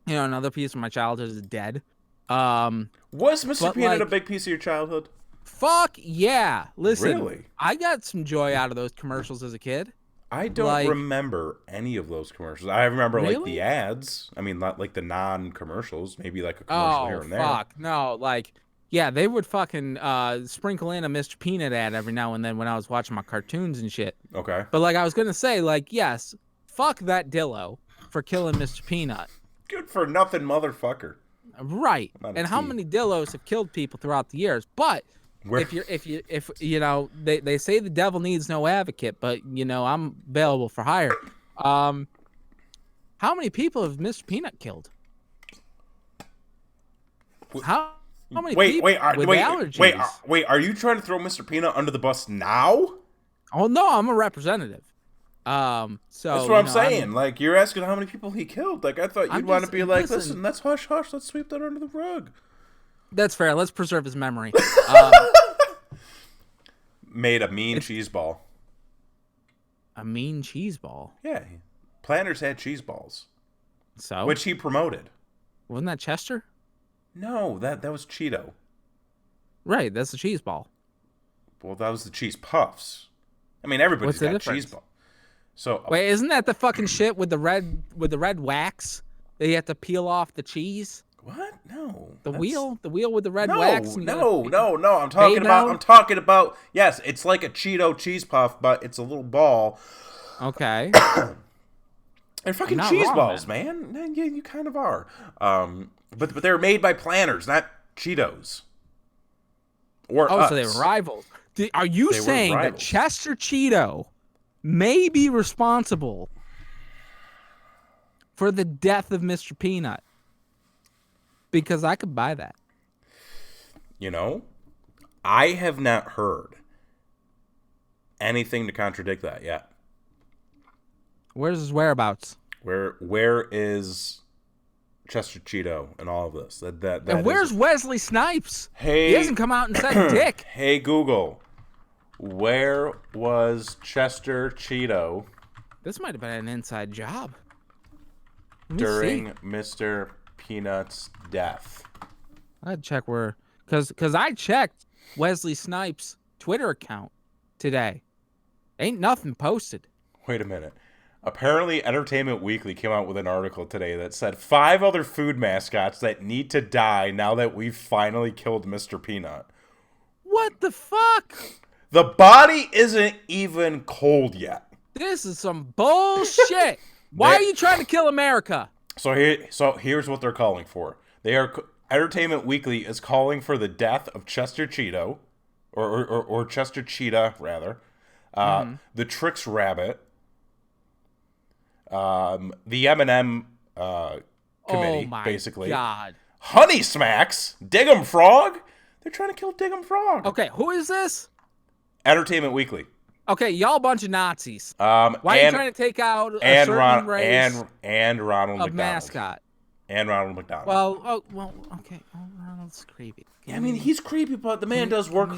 you know, another piece of my childhood is dead. Was Mr. Peanut a big piece of your childhood? Fuck yeah! Listen, really? I got some joy out of those commercials as a kid. I don't remember any of those commercials. I remember like the ads. I mean, not like the non-commercials. Maybe like a commercial here and there. Oh fuck no! Like. Yeah, they would fucking sprinkle in a Mr. Peanut ad every now and then when I was watching my cartoons and shit. Okay. But like I was going to say, like, yes, fuck that Dillo for killing Mr. Peanut. Good for nothing motherfucker. Right. And how many Dillos have killed people throughout the years? But if you know, they say the devil needs no advocate, but you know, I'm available for hire. How many people have Mr. Peanut killed? How many people with allergies? Wait, are you trying to throw Mr. Peanut under the bus now? Oh no, I'm a representative. So that's what I'm saying. Like, you're asking how many people he killed. Like, I thought you'd want to be like, listen, that's hush hush. Let's sweep that under the rug. That's fair. Let's preserve his memory. Made a mean cheese ball. A mean cheese ball? Yeah. Planters had cheese balls. So? Which he promoted. Wasn't that Chester? No, that was Cheeto. Right, that's the cheese ball. Well, that was the cheese puffs. I mean, everybody's got cheese ball. So wait, isn't that the fucking shit with the red wax that you have to peel off the cheese? What? No. The wheel with the red wax. No. I'm talking about. Yes, it's like a Cheeto cheese puff, but it's a little ball. Okay. They're fucking cheese balls, man. Yeah, you kind of are. But they're made by Planters, not Cheetos. Or us. So they were rivals. Are you saying that Chester Cheeto may be responsible for the death of Mr. Peanut? Because I could buy that. You know, I have not heard anything to contradict that yet. Where's his whereabouts? Where is Chester Cheeto and all of this? And where's Wesley Snipes? Hey, he hasn't come out and said dick. Hey Google, where was Chester Cheeto? This might have been an inside job. During Mr. Peanut's death. I'd check where, because I checked Wesley Snipes' Twitter account today. Ain't nothing posted. Wait a minute. Apparently, Entertainment Weekly came out with an article today that said 5 other food mascots that need to die now that we've finally killed Mr. Peanut. What the fuck? The body isn't even cold yet. This is some bullshit. Why are you trying to kill America? So here's what they're calling for. Entertainment Weekly is calling for the death of Chester Cheeto, or Chester Cheetah rather, the Trix Rabbit. The M&M committee, basically. Oh my God. Honey Smacks, Diggum Frog. They're trying to kill Diggum Frog. Okay, who is this? Entertainment Weekly. Okay, y'all a bunch of Nazis. Why are you trying to take out a certain race and Ronald of McDonald. mascot? And Ronald McDonald. Okay. Oh, Ronald Ronald's creepy. I mean, he's creepy, but the man does work.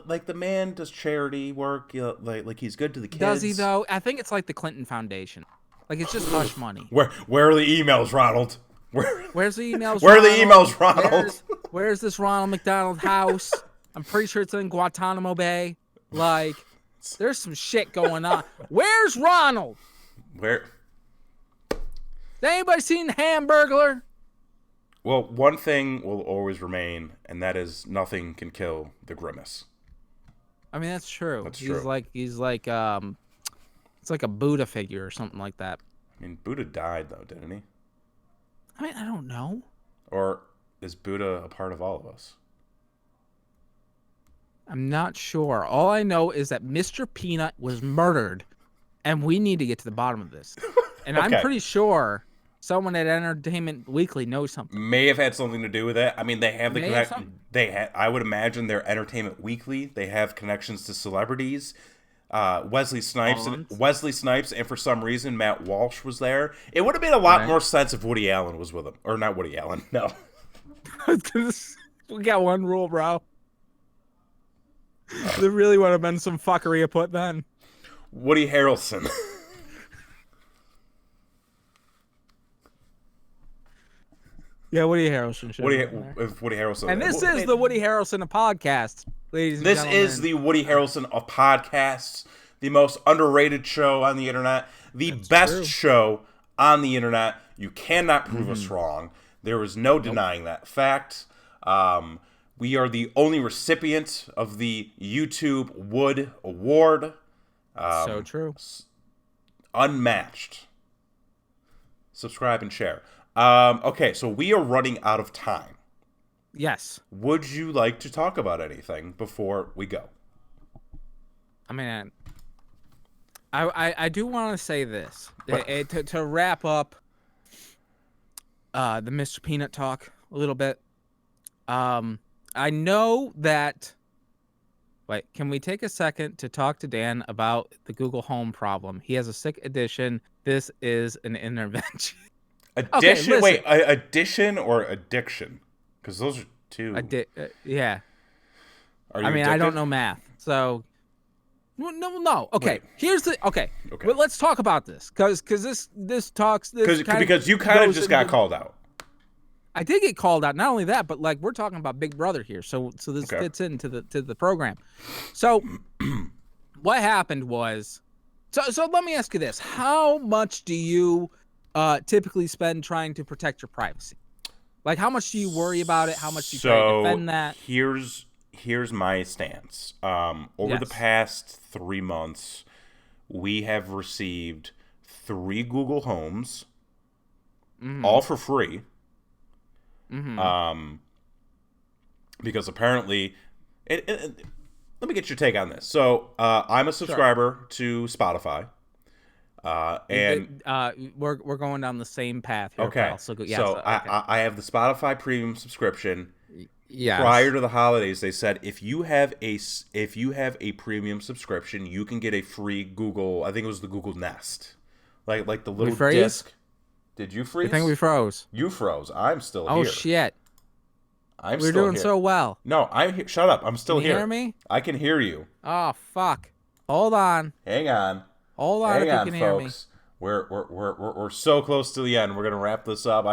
Like the man does charity work. Like he's good to the kids. Does he though? I think it's like the Clinton Foundation. Like it's just hush money. Where are the emails, Ronald? Where's the emails? Where are the emails, Ronald? Where's this Ronald McDonald house? I'm pretty sure it's in Guantanamo Bay. Like, there's some shit going on. Where's Ronald? Where? Has anybody seen the Hamburglar? Well, one thing will always remain, and that is nothing can kill the Grimace. I mean, that's true. That's true. He's like it's like a Buddha figure or something like that. I mean, Buddha died though, didn't he? I mean, I don't know. Or is Buddha a part of all of us? I'm not sure. All I know is that Mr. Peanut was murdered, and we need to get to the bottom of this. And Okay. I'm pretty sure someone at Entertainment Weekly knows something. May have had something to do with it. I mean, they have the May have connection. I would imagine they're Entertainment Weekly. They have connections to celebrities. Wesley Snipes, and for some reason Matt Walsh was there. It would have made a lot more sense if Woody Allen was with him, or not Woody Allen. No, we got one rule, bro. There really would have been some fuckery to put then. Woody Harrelson. Yeah, Woody Harrelson. If Woody Harrelson. And this is the Woody Harrelson of podcasts, ladies and gentlemen. This is the Woody Harrelson of podcasts, the most underrated show on the internet, the best show on the internet. You cannot prove us wrong. There is no denying that fact. We are the only recipient of the YouTube Wood Award. So true. Unmatched. Subscribe and share. Okay, so we are running out of time. Yes. Would you like to talk about anything before we go? I mean, I do want to say this to wrap up the Mr. Peanut talk a little bit. I know that. Wait, can we take a second to talk to Dan about the Google Home problem? He has a sick addition. This is an intervention. Addition? Okay, wait, addition or addiction? Because those are two. Yeah. Are you I mean, addicted? I don't know math, so no. Okay, Wait. here's the okay. Okay. Well, let's talk about this because this talks because you kind of just got called out. I did get called out. Not only that, but like we're talking about Big Brother here, so this fits into the program. So what happened was, so let me ask you this: how much do you typically spend trying to protect your privacy? Like, how much do you worry about it? How much do you try to defend that? Here's my stance. Over the past 3 months, we have received 3 Google Homes, all for free. Because apparently, let me get your take on this. So, I'm a subscriber to Spotify. And we're going down the same path here. Okay. Pal. So I have the Spotify premium subscription. Yeah. Prior to the holidays, they said if you have a premium subscription, you can get a free Google. I think it was the Google Nest, like the little disc. Did you freeze? I think we froze. You froze. I'm still here. Oh shit. We're doing so well. No, I'm here. Shut up. I'm still here. Can you hear me? I can hear you. Oh fuck. Hold on. Hang on. Hold on. Hang if on, you can hear folks. We're so close to the end. We're gonna wrap this up.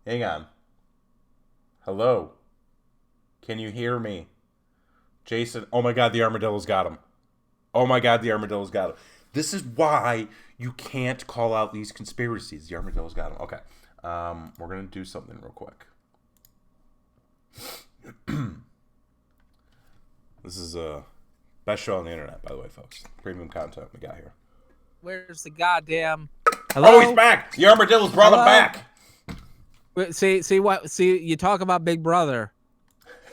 Hang on. Hello. Can you hear me? Jason, oh my god, the armadillo's got him. Oh my god, the armadillo's got him. This is why you can't call out these conspiracies. The armadillo's got him. Okay. We're going to do something real quick. This is the best show on the internet, by the way, folks. Premium content we got here. Where's the goddamn... Hello? Oh, he's back! The armadillo's brought him back! See, you talk about Big Brother,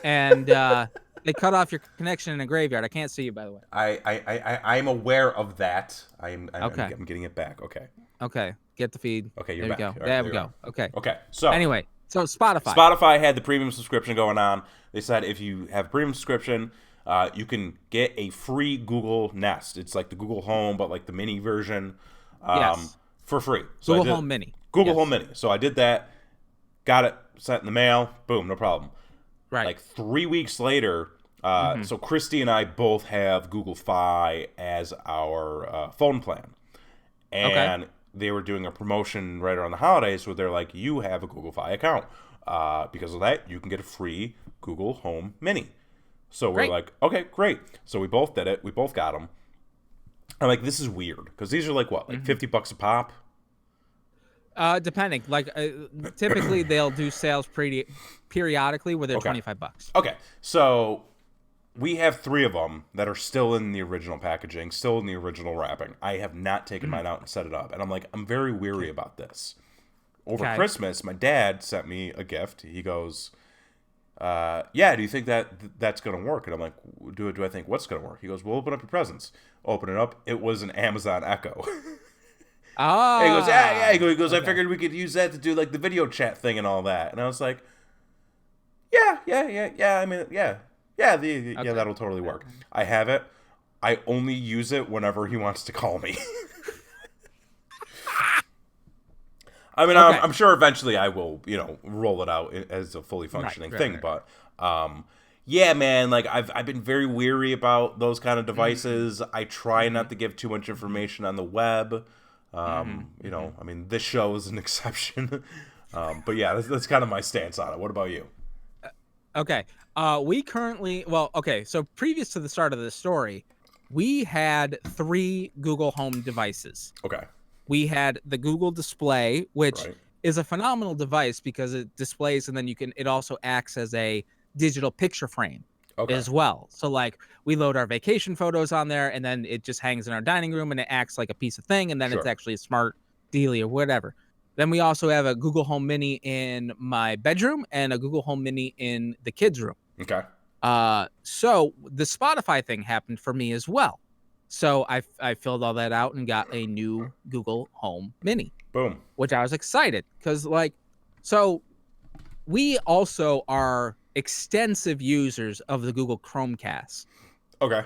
and they cut off your connection in a graveyard. I can't see you, by the way. I'm aware of that. I'm getting it back. Okay. Okay. Get the feed. Okay, you're there back. We go. Right, there we go. Okay. Okay. So anyway, so Spotify. Spotify had the premium subscription going on. They said if you have a premium subscription, you can get a free Google Nest. It's like the Google Home, but like the mini version, yes. for free. So Google Home Mini. Google Home Mini. So I did that. got it sent in the mail. Boom, no problem. Right. Like 3 weeks later, so Christy and I both have Google Fi as our phone plan. Okay. And they were doing a promotion right around the holidays where they're like, you have a Google Fi account. Because of that, you can get a free Google Home Mini. So we're Great. like, okay, great. So we both did it. We both got them. I'm like, this is weird. Because these are like what? Like $50 a pop? Depending. Like typically they'll do sales periodically where they're Okay. $25. Okay. So we have 3 of them that are still in the original packaging, still in the original wrapping. I have not taken mine out and set it up. And I'm like, I'm very weary about this. Over Okay. Christmas, my dad sent me a gift. He goes, yeah, do you think that's going to work? And I'm like, do I think what's going to work? He goes, well, open up your presents. Open it up. It was an Amazon Echo. Oh. And he goes, yeah. He goes, okay. I figured we could use that to do like the video chat thing and all that. And I was like, yeah. I mean, yeah, that'll totally work. I have it. I only use it whenever he wants to call me. I mean, Okay. I'm sure eventually I will, roll it out as a fully functioning thing. Right. But, yeah, man, like I've been very weary about those kind of devices. I try not to give too much information on the web. I mean, this show is an exception. But yeah, that's kind of my stance on it. What about you? Okay. We currently, so previous to the start of this story, we had 3 Google Home devices. Okay. We had the Google Display, which Right. is a phenomenal device because it displays and then it also acts as a digital picture frame as well. So like we load our vacation photos on there and then it just hangs in our dining room and it acts like a piece of thing. And then it's actually a smart dealie or whatever. Then we also have a Google Home Mini in my bedroom and a Google Home Mini in the kids' room. Okay. So the Spotify thing happened for me as well. So I filled all that out and got a new Google Home Mini. Boom. Which I was excited because so we also are extensive users of the Google Chromecast. Okay.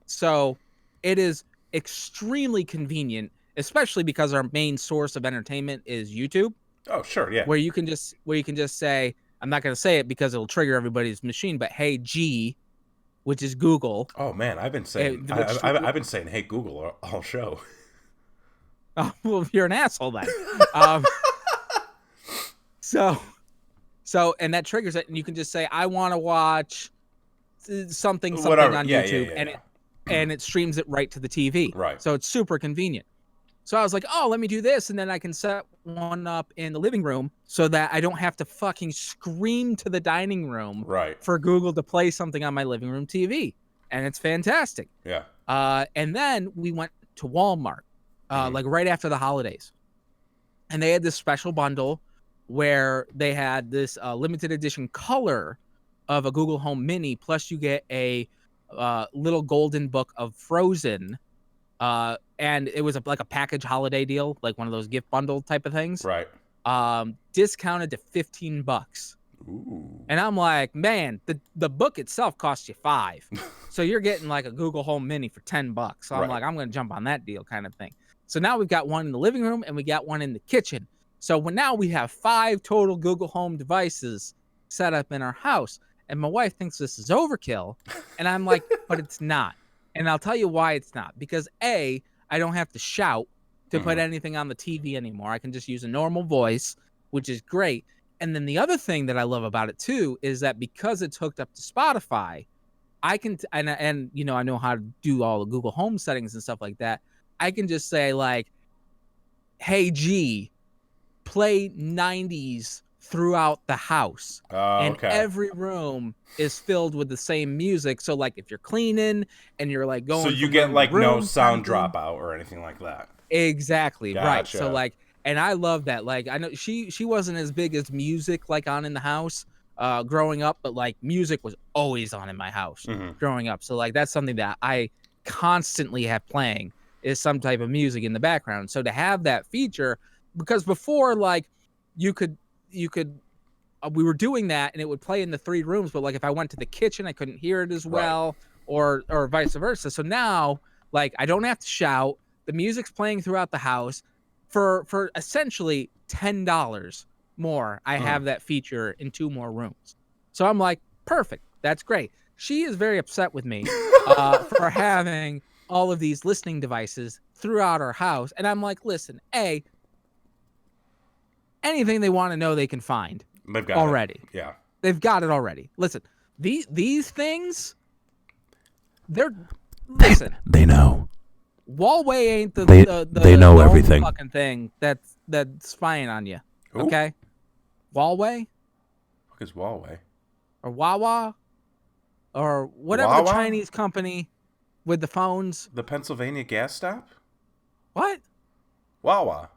So it is extremely convenient, especially because our main source of entertainment is YouTube. Oh, sure. Yeah. Where you can just say, I'm not going to say it because it'll trigger everybody's machine, but hey G, which is Google. Oh man, I've been saying I've been saying hey Google all show. Oh, well, you're an asshole then. So and that triggers it, and you can just say I want to watch something on YouTube, and it streams it right to the TV. Right. So it's super convenient. So I was like, oh, let me do this, and then I can set one up in the living room so that I don't have to fucking scream to the dining room for Google to play something on my living room TV, and it's fantastic. Yeah. And then we went to Walmart, like right after the holidays, and they had this special bundle where they had this limited edition color of a Google Home Mini, plus you get a little golden book of Frozen. And it was like a package holiday deal, like one of those gift bundle type of things. Right. Discounted to $15. Ooh. And I'm like, man, the book itself costs you $5. So you're getting like a Google Home Mini for $10. So I'm like, I'm going to jump on that deal kind of thing. So now we've got one in the living room and we got one in the kitchen. So now we have 5 total Google Home devices set up in our house. And my wife thinks this is overkill. And I'm like, but it's not. And I'll tell you why it's not. Because A, I don't have to shout to put anything on the TV anymore. I can just use a normal voice, which is great. And then the other thing that I love about it too is that because it's hooked up to Spotify, I can I know how to do all the Google Home settings and stuff like that. I can just say like, "Hey G, play 90s throughout the house." And every room is filled with the same music. So like if you're cleaning and you're like going, so you get like no sound dropout or anything like that. Exactly. Gotcha. Right. So like, and I love that. Like I know she wasn't as big as music like on in the house growing up, but like music was always on in my house growing up. So like that's something that I constantly have playing is some type of music in the background. So to have that feature, because before like you could we were doing that and it would play in the 3 rooms, but like if I went to the kitchen, I couldn't hear it as well, or vice versa. So now like I don't have to shout. The music's playing throughout the house for essentially $10. more, I have that feature in 2 more rooms. So I'm like, perfect. That's great. She is very upset with me for having all of these listening devices throughout our house. And I'm like, listen, anything they want to know, they can find. They've got already. It. Yeah. They've got it already. Listen, these things, listen. They know. Huawei ain't They know everything. Fucking thing that's spying on you. Who? Okay? Huawei? What is Huawei? Or Wawa? Or whatever Wawa? the Chinese company with the phones. The Pennsylvania gas stop? What? Wawa.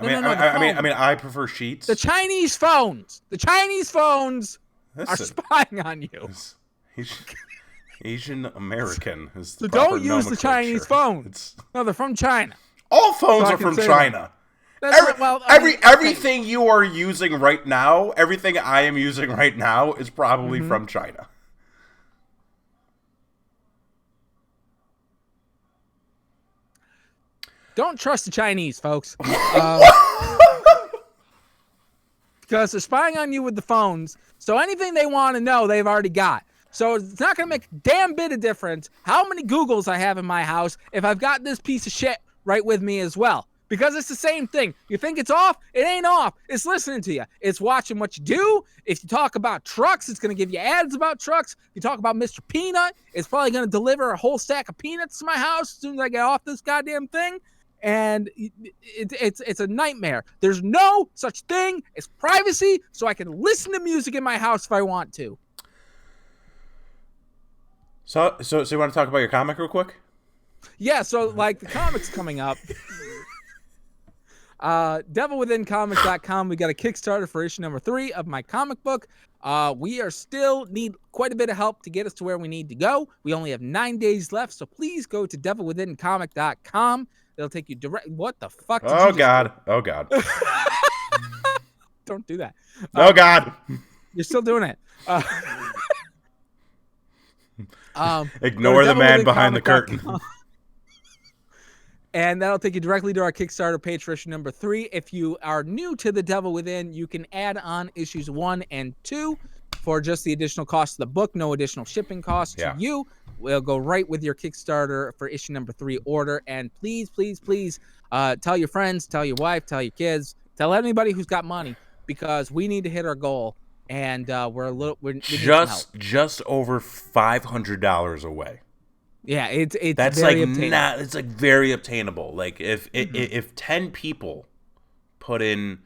I prefer Sheets. The Chinese phones. The Chinese phones are spying on you. Asian American is the So proper don't use the Chinese phones. No, they're from China. All phones are from China. Everything you are using right now, everything I am using right now is probably from China. Don't trust the Chinese, folks. Because they're spying on you with the phones. So anything they want to know, they've already got. So it's not going to make a damn bit of difference how many Googles I have in my house if I've got this piece of shit right with me as well. Because it's the same thing. You think it's off? It ain't off. It's listening to you. It's watching what you do. If you talk about trucks, it's going to give you ads about trucks. If you talk about Mr. Peanut, it's probably going to deliver a whole stack of peanuts to my house as soon as I get off this goddamn thing. And it's a nightmare. There's no such thing as privacy, so I can listen to music in my house if I want to. So you want to talk about your comic real quick? Yeah, so like the comic's coming up. DevilWithinComics.com. We got a Kickstarter for issue number 3 of my comic book. We are still need quite a bit of help to get us to where we need to go. We only have 9 days left, so please go to DevilWithinComic.com. It'll take you direct. What the fuck? Oh God! Oh God! Don't do that. Oh God! You're still doing it. Ignore the man behind the curtain. And that'll take you directly to our Kickstarter page for issue number 3. If you are new to The Devil Within, you can add on issues 1 and 2 for just the additional cost of the book. No additional shipping cost to you. We'll go right with your Kickstarter for issue number 3 order. And please, please, please tell your friends, tell your wife, tell your kids, tell anybody who's got money, because we need to hit our goal. And we just over $500 away. Yeah, it's that's very like obtainable. it's like very obtainable. Like if 10 people put in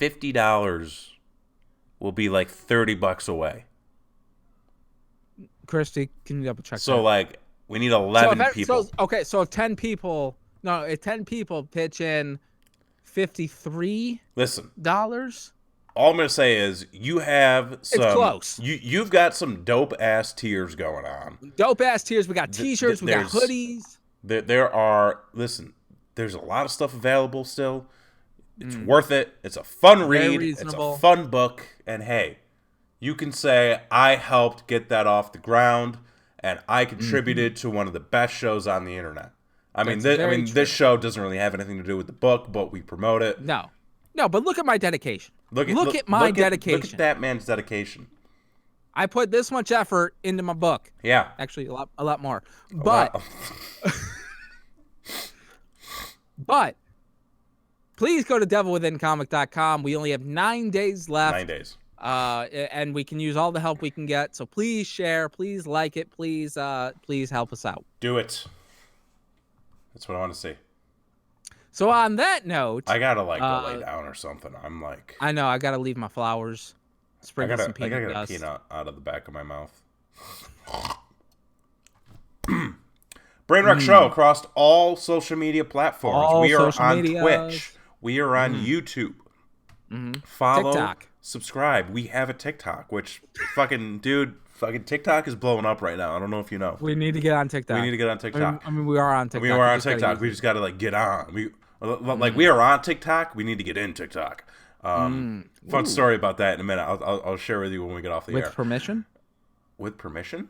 $50, will be like $30 away. Christy, can you double check? So like we need 11 people. So if 10 people pitch in $53. Listen, all I'm gonna say is you have some. It's close. You've got some dope ass tiers going on. Dope ass tiers. We got T-shirts. We got hoodies. There are. Listen, there's a lot of stuff available still. It's worth it. It's a fun read. It's a fun book. And hey, you can say I helped get that off the ground, and I contributed to one of the best shows on the internet. This show doesn't really have anything to do with the book, but we promote it. No, but look at my dedication. Look at my dedication. Look at that man's dedication. I put this much effort into my book. Yeah, actually, a lot more. But, but please go to DevilWithinComic.com. We only have 9 days left. 9 days. And we can use all the help we can get. So please share. Please like it. Please help us out. Do it. That's what I want to see. So on that note, I gotta go lay down or something. I'm like, I know I gotta leave my flowers. Sprinkle some peanut dust. I gotta get a peanut out of the back of my mouth. Brainwreck Show across all social media platforms. We are on Twitch. We are on YouTube. Follow, TikTok. Subscribe. We have a TikTok, which fucking TikTok is blowing up right now. I don't know if you know. We need to get on TikTok. We are on TikTok. We are on TikTok. We just gotta get on. We are on TikTok. We need to get in TikTok. Fun story about that in a minute. I'll share with you when we get off the air. With permission? With permission?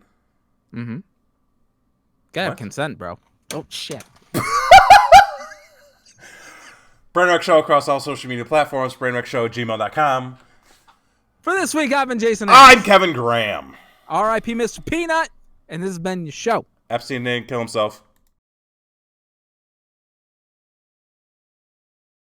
Mm-hmm. Gotta have consent, bro. Oh shit. Brainwreck Show across all social media platforms. BrainwreckShow@gmail.com. For this week, I've been Jason. I'm Kevin Graham. R.I.P. Mr. Peanut, and this has been your show. Epstein didn't kill himself.